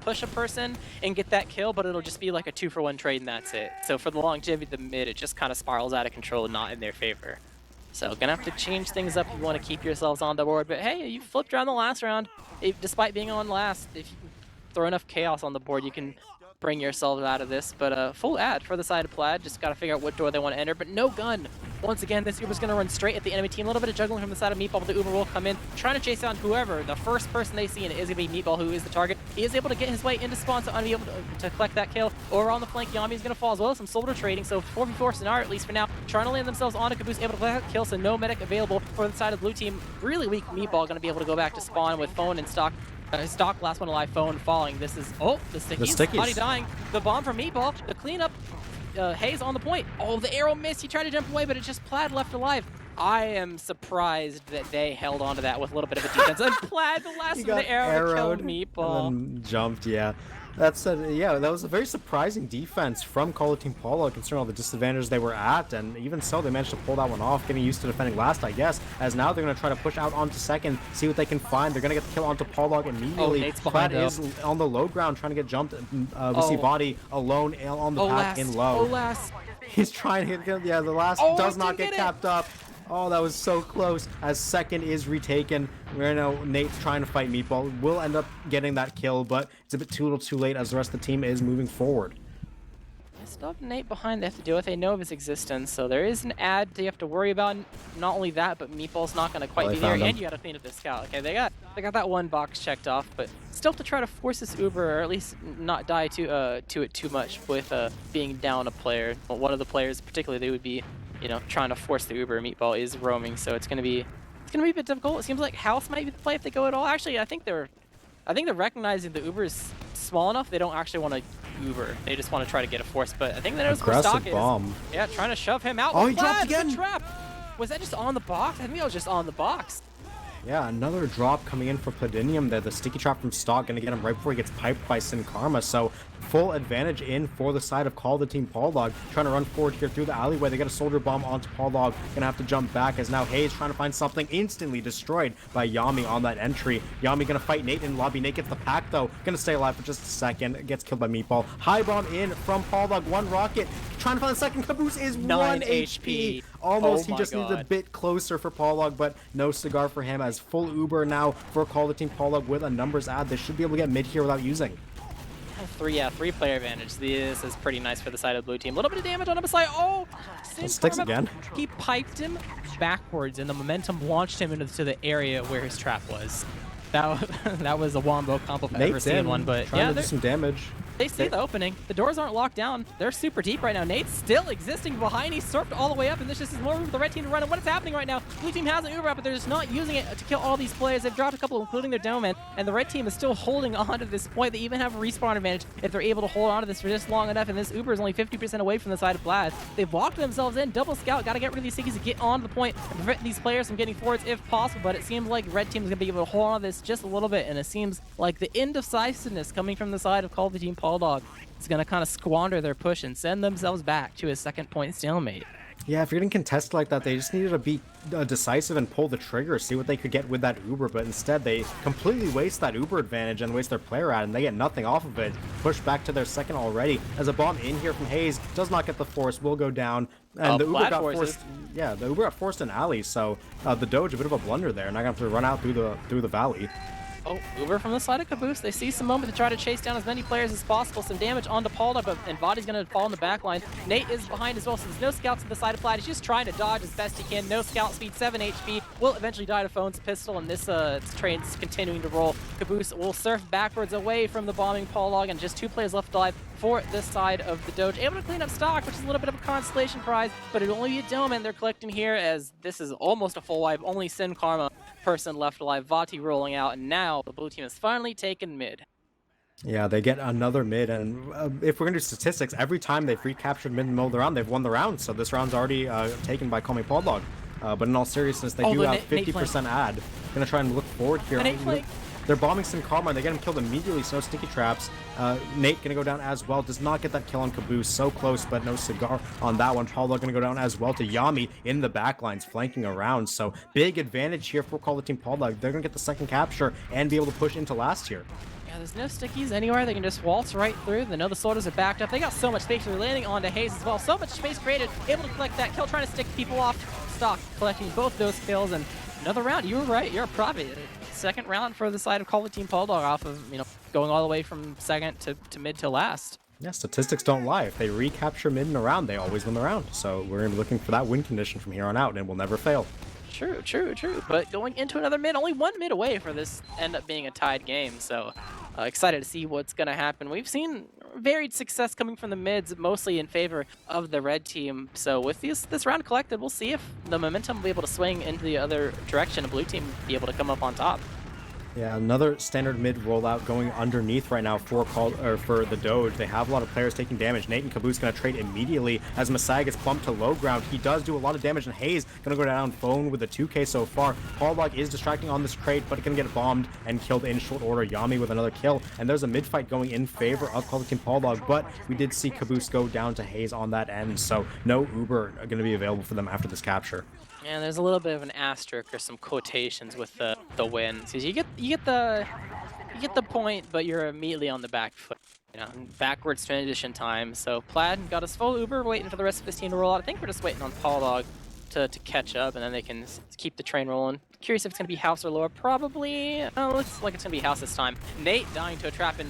push a person and get that kill, but it'll just be like a 2-for-1 trade and that's it. So for the longevity of the mid, it just kind of spirals out of control and not in their favor. So gonna have to change things up if you want to keep yourselves on the board. But hey, you flipped around the last round. Despite being on last, if you throw enough chaos on the board, you can bring yourselves out of this. But full ad for the side of Plaid. Just got to figure out what door they want to enter, but no gun. Once again, this Uber's going to run straight at the enemy team. A little bit of juggling from the side of Meatball, but the Uber will come in, trying to chase down whoever. The first person they see, and it is going to be Meatball, who is the target. He is able to get his way into spawn, so I'm able to collect that kill. Over on the flank, Yami is going to fall as well. Some soldier trading, so 4v4 scenario, at least for now. Trying to land themselves on a Caboose, able to collect that kill, so no medic available for the side of the blue team. Really weak Meatball, going to be able to go back to spawn with phone and stock. Stock, last one alive, phone falling. This is, the stickies. Body dying. The bomb from Meatball. The cleanup. Hayes on the point. Oh, the arrow missed. He tried to jump away, but it's just Plaid left alive. I am surprised that they held on to that with a little bit of a defense. And Plaid, the last of the arrow, killed Meatball. And then jumped, yeah. Yeah, that was a very surprising defense from Call of Team Pauldogg, considering all the disadvantages they were at, and even so, they managed to pull that one off, getting used to defending last, I guess, as now they're going to try to push out onto second, see what they can find. They're going to get the kill onto Pauldogg immediately. Plaid is on the low ground, trying to get jumped. We see Body alone on the path in low. He's trying to hit, yeah, the last does not get capped up. Oh, that was so close, as second is retaken. We're now Nate's trying to fight Meatball. Will end up getting that kill, but it's a bit too little too late as the rest of the team is moving forward. They still have Nate behind they have to deal with. They know of his existence, so there is an ad you have to worry about. Not only that, but Meatball's not going to quite be there, and you got to clean up the scout. Okay, they got that one box checked off, but still have to try to force this Uber, or at least not die to it too much with being down a player. One of the players, particularly, they would be, you know, trying to force the Uber. Meatball is roaming, so it's gonna be a bit difficult. It seems like House might be the play if they go at all. Actually, I think they're recognizing the Uber is small enough. They don't actually want to Uber. They just want to try to get a force. But I think that knows where Stock bomb. is. Yeah, trying to shove him out. Oh, he dropped again. Good trap. Was that just on the box? I think that was just on the box. Yeah, another drop coming in for Pladinium there. The sticky trap from Stock going to get him right before he gets piped by Sin Karma. So full advantage in for the side of Call the Team Pauldogg. Trying to run forward here through the alleyway. They get a soldier bomb onto Pauldogg. Gonna have to jump back as now Hayes trying to find something. Instantly destroyed by Yami on that entry. Yami gonna fight Nate in lobby. Nate gets the pack though. Gonna stay alive for just a second. Gets killed by Meatball. High bomb in from Pauldogg. One rocket. Trying to find the second. Caboose is 1 HP. Almost. He just needs a bit closer for Pauldogg, but no cigar for him as full Uber now for Call the Team Pauldogg with a numbers ad. They should be able to get mid here without using. Three player advantage. This is pretty nice for the side of the blue team. A little bit of damage on him side. Oh, sticks again. He piped him backwards, and the momentum launched him into the area where his trap was. That was a wombo combo if I've ever seen one. But trying to do some damage. They see the opening. The doors aren't locked down. They're super deep right now. Nate's still existing behind. He surfed all the way up, and this just is more room for the red team to run. And what is happening right now? Blue team has an Uber up, but they're just not using it to kill all these players. They've dropped a couple, including their Dome, and the red team is still holding on to this point. They even have a respawn advantage if they're able to hold on to this for just long enough, and this Uber is only 50% away from the side of Blad. They've locked themselves in. Double scout. Got to get rid of these stickies to get on to the point and prevent these players from getting forwards if possible, but it seems like red team is going to be able to hold on to this just a little bit, and it seems like the indecisiveness coming from the side of Call the Team Pauldogg is going to kind of squander their push and send themselves back to a second point stalemate. Yeah, if you're getting contested like that, they just needed to be decisive and pull the trigger, see what they could get with that Uber, but instead they completely waste that Uber advantage and waste their player ad, and they get nothing off of it. Push back to their second already, as a bomb in here from Hayes does not get the force, will go down, and the Uber got forced. Yeah, the Uber got forced in alley, so the Doge a bit of a blunder there, and I have to run out through the valley. Oh, Uber from the side of Caboose. They see some moment to try to chase down as many players as possible. Some damage onto Pauldogg, and VOD's going to fall in the back line. Nate is behind as well, so there's no scouts to the side of Plaid. He's just trying to dodge as best he can. No scout speed, 7 HP. Will eventually die to Phone's pistol, and this train's continuing to roll. Caboose will surf backwards away from the bombing Pauldogg, and just 2 players left alive for this side of the Doge. Able to clean up stock, which is a little bit of a consolation prize, but it'll only be a Dome, and they're collecting here as this is almost a full wipe. Only Sin Karma person left alive. Vati rolling out, and now the blue team has finally taken mid. Yeah, they get another mid, and if we're gonna do statistics, every time they've recaptured mid in the middle of the round, they've won the round. So this round's already taken by Call Me Pauldogg. But in all seriousness, they do have 50% ad. Gonna try and look forward here. They're bombing Sin Karma, and they get him killed immediately, so no sticky traps. Nate gonna go down as well. Does not get that kill on Caboose. So close, but no cigar on that one. Pauldogg gonna go down as well to Yami in the backlines, flanking around. So big advantage here for Call the Team Pauldogg. They're gonna get the second capture and be able to push into last here. Yeah, there's no stickies anywhere. They can just waltz right through. They know the soldiers are backed up. They got so much space. They're landing onto Hayes as well. So much space created. Able to collect that kill, trying to stick people off. Stock collecting both those kills, and another round. You were right. You're a prophet. Second round for the side of Call the Team Pauldogg off of, you know, going all the way from second to mid to last. Yeah, statistics don't lie. If they recapture mid in a round, they always win the round. So we're going to be looking for that win condition from here on out, and it will never fail. True. But going into another mid, only 1 mid away for this end up being a tied game. So excited to see what's going to happen. We've seen varied success coming from the mids, mostly in favor of the red team. So with this round collected, we'll see if the momentum will be able to swing into the other direction, a blue team be able to come up on top. Yeah, another standard mid rollout going underneath right now for the Doge. They have a lot of players taking damage. Nate and Caboose going to trade immediately as Masai gets bumped to low ground. He does do a lot of damage, and Hayes going to go down Phone with a 2K so far. Pauldogg is distracting on this trade, but going to get bombed and killed in short order. Yami with another kill, and there's a mid fight going in favor of Call the Team Pauldogg, but we did see Caboose go down to Hayes on that end, so no Uber going to be available for them after this capture. And there's a little bit of an asterisk or some quotations with the win. Because you get the point, but you're immediately on the back foot. You know, backwards transition time. So Plaid got his full Uber, waiting for the rest of his team to roll out. I think we're just waiting on Pauldogg to catch up, and then they can keep the train rolling. Curious if it's going to be house or lower. Probably. Looks like it's going to be house this time. Nate dying to a trap in,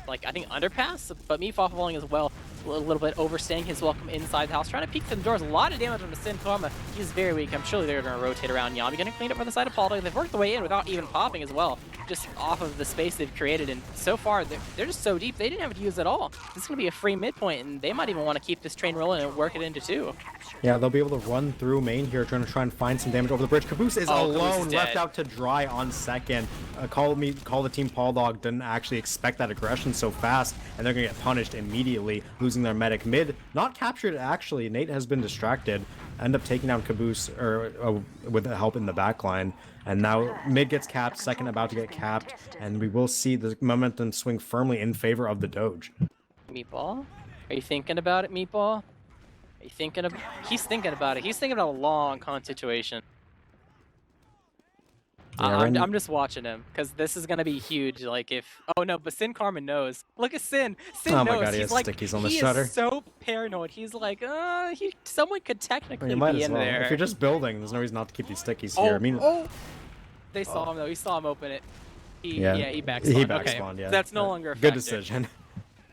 like, I think underpass, but me falling as well. A little bit overstaying his welcome inside the house. Trying to peek through the doors. A lot of damage on the Sin Karma. He's very weak. I'm sure they're going to rotate around. Yami going to clean up for the side of Pauldogg. They've worked their way in without even popping as well. Just off of the space they've created. And so far, they're just so deep. They didn't have to use it at all. This is going to be a free midpoint, and they might even want to keep this train rolling and work it into 2. Yeah, they'll be able to run through main here, trying to find some damage over the bridge. Caboose is alone, left out to dry on second. Call the team Pauldogg didn't actually expect that aggression so fast, and they're going to get punished immediately, losing their medic. Mid, not captured actually. Nate has been distracted. End up taking down Caboose with the help in the backline. And now mid gets capped, second about to get capped, and we will see the momentum swing firmly in favor of the Doge. Meatball? Are you thinking about it, Meatball? Are you thinking of? He's thinking about it. He's thinking about a long con situation. Yeah, I'm just watching him because this is gonna be huge. Like if oh no, but Sin Carmen knows. Look at Sin. Sin knows. Oh my god, he he's has like stickies on the he shutter. is so paranoid. He's like, someone could technically You might be as in well. there. If you're just building, there's no reason not to keep these stickies here. I mean, They saw him though. He saw him open it. He backspawned. He backspawned. Okay. Yeah, That's no longer a factor. good decision.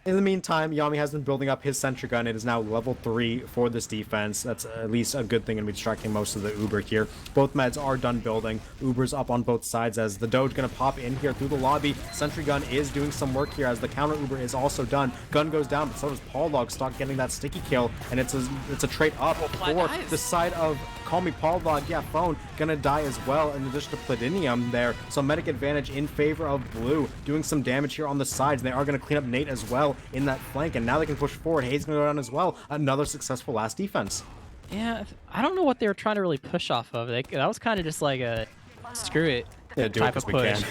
In the meantime, Yami has been building up his sentry gun. It is now level 3 for this defense. That's at least a good thing, and we're distracting most of the Uber here. Both meds are done building. Uber's up on both sides as the Doge going to pop in here through the lobby. Sentry gun is doing some work here as the counter Uber is also done. Gun goes down, but so does Pauldogg. Start getting that sticky kill, and it's a trade up for the side of Call Me Pauldogg. Yeah, phone gonna die as well in addition to Platinum there. So medic advantage in favor of blue, doing some damage here on the sides. They are gonna clean up Nate as well in that flank, and now they can push forward. Hayes gonna go down as well. Another successful last defense. Yeah, I don't know what they were trying to really push off of. That was kind of just like a screw it type of push.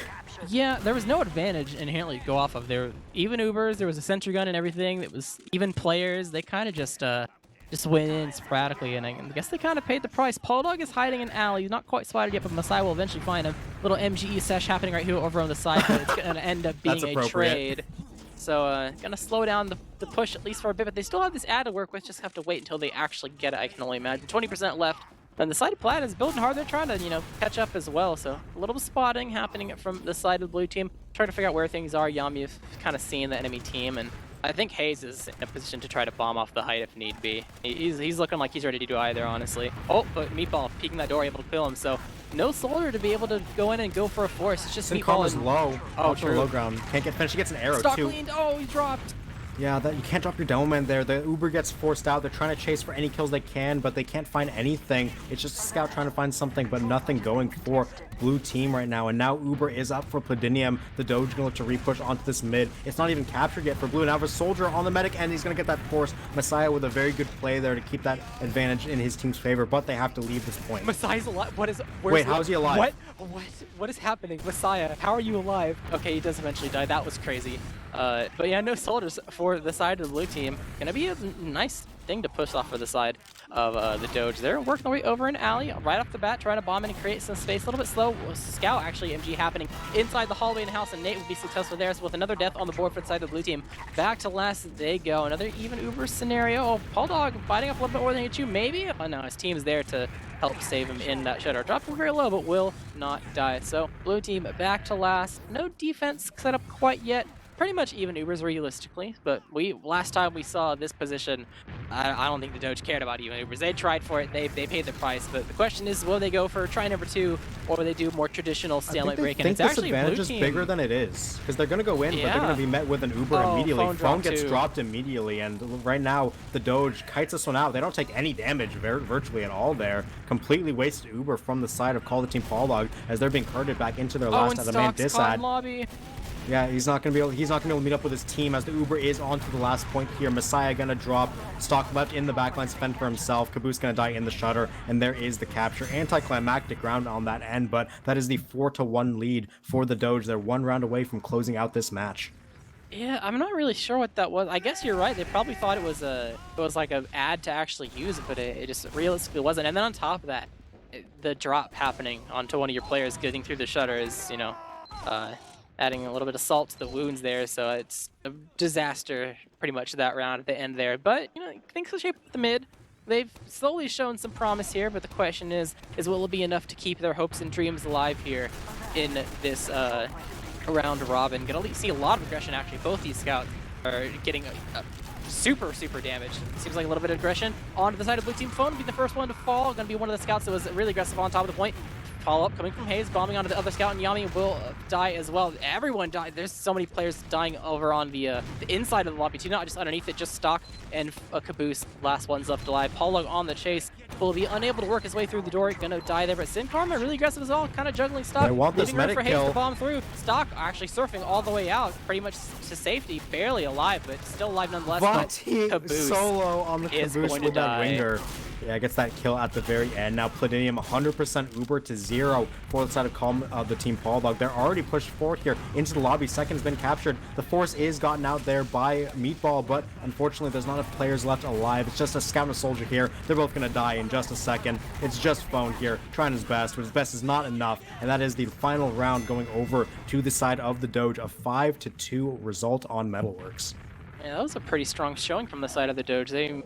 Yeah, there was no advantage inherently to go off of. There even Ubers, there was a sentry gun and everything. That was even players. They kind of just went in sporadically, and I guess they kind of paid the price. Pauldogg is hiding in alley. He's not quite spotted yet, but Masai will eventually find him. Little MGE sesh happening right here over on the side, but it's going to end up being a trade. So, gonna slow down the push at least for a bit, but they still have this ad to work with. Just have to wait until they actually get it, I can only imagine. 20% left. And the side of Plat is building hard. They're trying to, catch up as well. So a little bit of spotting happening from the side of the blue team. Trying to figure out where things are. Yami is kind of seeing the enemy team, and I think Hayes is in a position to try to bomb off the height if need be. He's looking like he's ready to do either, honestly. Oh, but Meatball peeking that door, able to kill him. So no Soldier to be able to go in and go for a force. It's just Meatball is low. Oh, true. Low ground. Can't get finished. He gets an arrow Stock too. Cleaned. Oh, he dropped. Yeah, you can't drop your demo man there. The Uber gets forced out. They're trying to chase for any kills they can, but they can't find anything. It's just a scout trying to find something, but nothing going for blue team right now. And now Uber is up for Platinum. The Doge gonna look to repush onto this mid. It's not even captured yet for blue. Now for Soldier on the medic, and he's gonna get that force. Messiah with a very good play there to keep that advantage in his team's favor, but they have to leave this point. Messiah's alive. Wait, how is he alive? What is happening? Messiah, how are you alive? Okay, he does eventually die. That was crazy. But yeah, no Soldiers for the side of the blue team. Gonna be a nice thing to push off for the side of the Doge. They're working their way over an alley right off the bat, trying to bomb in and create some space. A little bit slow. Scout actually, MG happening inside the hallway in the house, and Nate will be successful there. So with another death on the board for the side of the blue team. Back to last they go. Another even Uber scenario. Oh, Pauldogg biting up a little bit more than you, maybe? Oh no, his team's there to help save him in that shutter. Dropping very low, but will not die. So blue team back to last. No defense set up quite yet. Pretty much even Ubers realistically, but last time we saw this position, I don't think the Doge cared about even Ubers. They tried for it, they paid the price, but the question is, will they go for try number 2, or will they do more traditional stalemate break? And it's actually blue team. This advantage is bigger than it is, because they're going to go in, but they're going to be met with an Uber immediately. Phone gets dropped immediately, and right now the Doge kites this one out. They don't take any damage virtually at all there. Completely wasted Uber from the side of Call the Team Pauldogg as they're being carted back into their last man disad. Lobby. Yeah, he's not gonna be able to meet up with his team as the Uber is onto the last point here. Messiah gonna drop. Stock left in the backline, fend for himself. Caboose gonna die in the shutter, and there is the capture. Anticlimactic round on that end, but that is the 4-1 lead for the Doge. They're one round away from closing out this match. Yeah, I'm not really sure what that was. I guess you're right. They probably thought it was like an ad to actually use it, but it just realistically wasn't. And then on top of that, the drop happening onto one of your players getting through the shutter is, adding a little bit of salt to the wounds there, so it's a disaster pretty much that round at the end there. But, things will shape up the mid. they've slowly shown some promise here, but the question is will it be enough to keep their hopes and dreams alive here in this round robin? Gonna see a lot of aggression, actually. Both these scouts are getting super damaged. Seems like a little bit of aggression onto the side of blue team. Phone will be the first one to fall. Gonna be one of the scouts that was really aggressive on top of the point. Follow-up coming from Hayes, bombing onto the other scout, and Yami will die as well. Everyone died. There's so many players dying over on the inside of the lobby too, not just underneath it, just Stock and Caboose, last ones left alive. Pauldogg on the chase, will be unable to work his way through the door, gonna die there, but Sin Karma really aggressive as well, kind of juggling Stock. I want this leaving room medic for Hayes kill. to bomb through. Stock actually surfing all the way out, pretty much to safety, barely alive, but still alive nonetheless. But he Caboose solo on the is Caboose going to with that die. winger. Yeah, gets that kill at the very end. Now Palladium 100% Uber to 0 for the side of the team Pauldogg. They're already pushed forward here into the lobby. Second's been captured. The force is gotten out there by Meatball, but unfortunately there's not enough players left alive. It's just a scout and a soldier here. They're both going to die in just a second. It's just Phone here trying his best, but his best is not enough. And that is the final round going over to the side of the Doge. A 5-2 result on Metalworks. Yeah, that was a pretty strong showing from the side of the Doge. They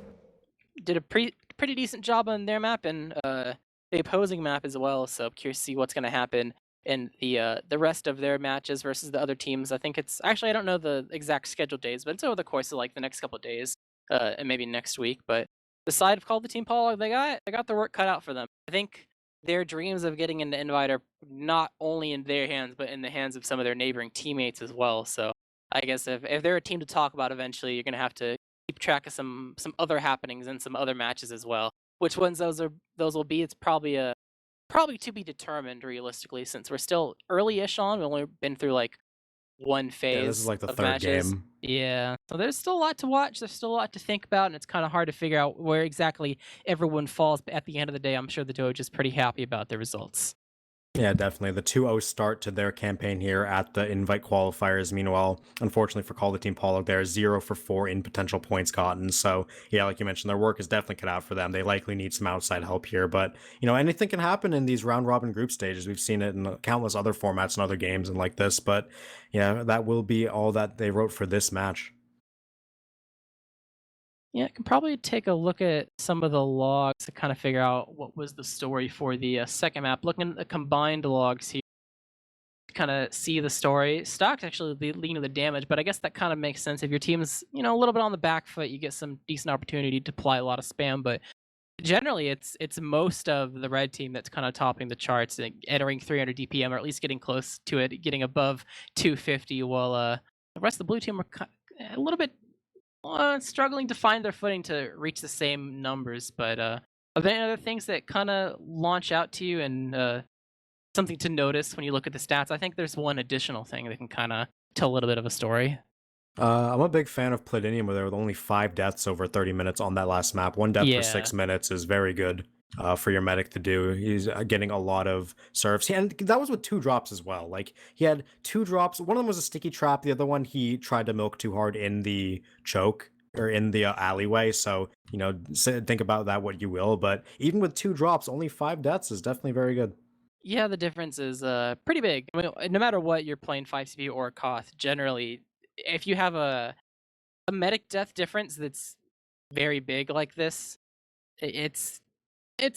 did a pretty decent job on their map and the opposing map as well. So I'm curious to see what's going to happen in the rest of their matches versus the other teams. I think it's actually, I don't know the exact scheduled days, but it's over the course of like the next couple of days and maybe next week. But the side of Called the Team Pauldogg, they got their work cut out for them. I think their dreams of getting into Invite are not only in their hands, but in the hands of some of their neighboring teammates as well. So I guess if they're a team to talk about eventually, you're going to have to keep track of some other happenings and some other matches as well. Which ones those will be? It's probably to be determined realistically, since we're still early-ish on. We've only been through like one phase. Yeah, this is like the of third matches. game. Yeah, so there's still a lot to watch. There's still a lot to think about, and it's kind of hard to figure out where exactly everyone falls. But at the end of the day, I'm sure the Doge is pretty happy about the results. Yeah, definitely. The 2-0 start to their campaign here at the Invite Qualifiers. Meanwhile, unfortunately for Call the Team Pauldogg, they're 0 for 4 in potential points gotten. So, yeah, like you mentioned, their work is definitely cut out for them. They likely need some outside help here. But, anything can happen in these round-robin group stages. We've seen it in countless other formats and other games and like this. But, yeah, that will be all that they wrote for this match. Yeah, I can probably take a look at some of the logs to kind of figure out what was the story for the second map. Looking at the combined logs here, kind of see the story. Stock's actually leading the damage, but I guess that kind of makes sense. If your team's, a little bit on the back foot, you get some decent opportunity to apply a lot of spam, but generally it's most of the red team that's kind of topping the charts, entering 300 DPM, or at least getting close to it, getting above 250, while the rest of the blue team are a little bit struggling to find their footing to reach the same numbers. But are there any other things that kind of launch out to you and something to notice when you look at the stats? I think there's one additional thing that can kind of tell a little bit of a story. I'm a big fan of Palladium, where there were only 5 deaths over 30 minutes on that last map. 1 death for 6 minutes is very good for your medic to do. He's getting a lot of serves. And that was with 2 drops as well. Like, he had 2 drops. One of them was a sticky trap. The other one, he tried to milk too hard in the choke, or in the alleyway. So, think about that what you will. But even with 2 drops, only 5 deaths is definitely very good. Yeah, the difference is pretty big. I mean, no matter what you're playing 5 CPU or Koth, generally, if you have a medic death difference that's very big like this, it's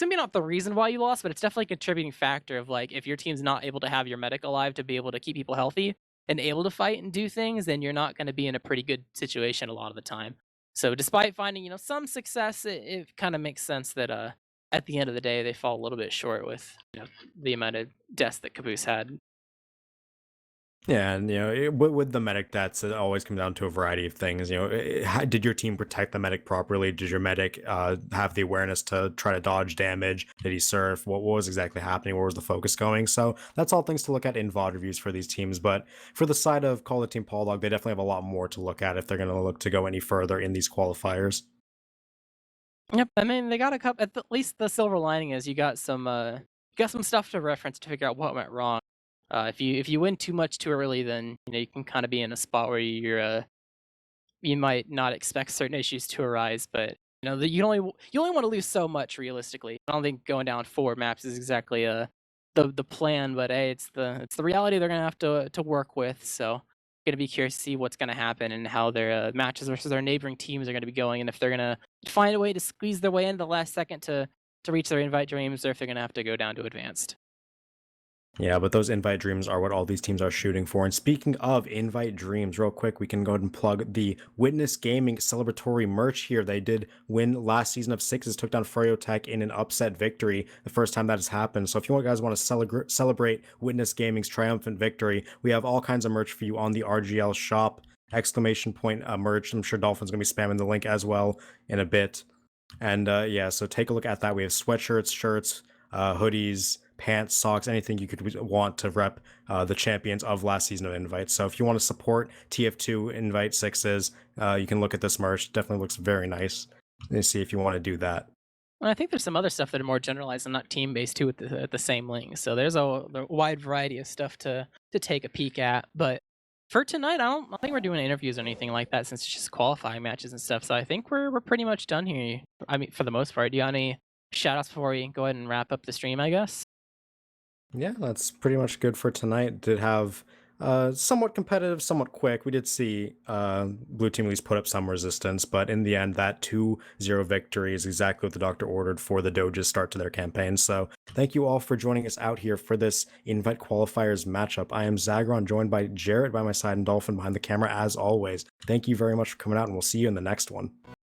maybe not the reason why you lost, but it's definitely a contributing factor of, like, if your team's not able to have your medic alive to be able to keep people healthy and able to fight and do things, then you're not going to be in a pretty good situation a lot of the time. So despite finding, some success, it kind of makes sense that at the end of the day they fall a little bit short with the amount of deaths that Caboose had. Yeah, and with the medic deaths, it always comes down to a variety of things. Did your team protect the medic properly? Did your medic have the awareness to try to dodge damage? Did he surf? What was exactly happening? Where was the focus going? So that's all things to look at in VOD reviews for these teams. But for the side of Call the Team Pauldogg, they definitely have a lot more to look at if they're going to look to go any further in these qualifiers. Yep, I mean they got a couple. At least the silver lining is you got some stuff to reference to figure out what went wrong. If you win too much too early, then you can kind of be in a spot where you might not expect certain issues to arise. But you only want to lose so much realistically. I don't think going down 4 maps is exactly the plan. But hey, it's the reality they're gonna have to work with. So gonna be curious to see what's gonna happen and how their matches versus their neighboring teams are gonna be going, and if they're gonna find a way to squeeze their way in the last second to reach their invite dreams, or if they're gonna have to go down to advanced. Yeah, but those invite dreams are what all these teams are shooting for. And speaking of invite dreams, real quick, we can go ahead and plug the Witness Gaming celebratory merch here. They did win last season of Sixes, took down Tech in an upset victory, the first time that has happened. So if you guys want to celebrate Witness Gaming's triumphant victory, we have all kinds of merch for you on the RGL shop. Exclamation point merch. I'm sure Dolphin's going to be spamming the link as well in a bit. And yeah, so take a look at that. We have sweatshirts, shirts, hoodies, pants, socks, anything you could want to rep the champions of last season of Invite. So if you want to support TF2 Invite Sixes, you can look at this merch. Definitely looks very nice. And see if you want to do that. And I think there's some other stuff that are more generalized and not team based too at the same link. So there's a wide variety of stuff to take a peek at. But for tonight, I don't think we're doing interviews or anything like that since it's just qualifying matches and stuff. So I think we're pretty much done here. I mean, for the most part. Do you have any shout outs before we go ahead and wrap up the stream, I guess? Yeah, that's pretty much good for tonight. Did have somewhat competitive, somewhat quick. We did see Blue Team at least put up some resistance, but in the end, that 2-0 victory is exactly what the doctor ordered for the Doge's start to their campaign. So thank you all for joining us out here for this Invite Qualifiers matchup. I am Zagron, joined by Jarrett by my side and Dolphin behind the camera as always. Thank you very much for coming out, and we'll see you in the next one.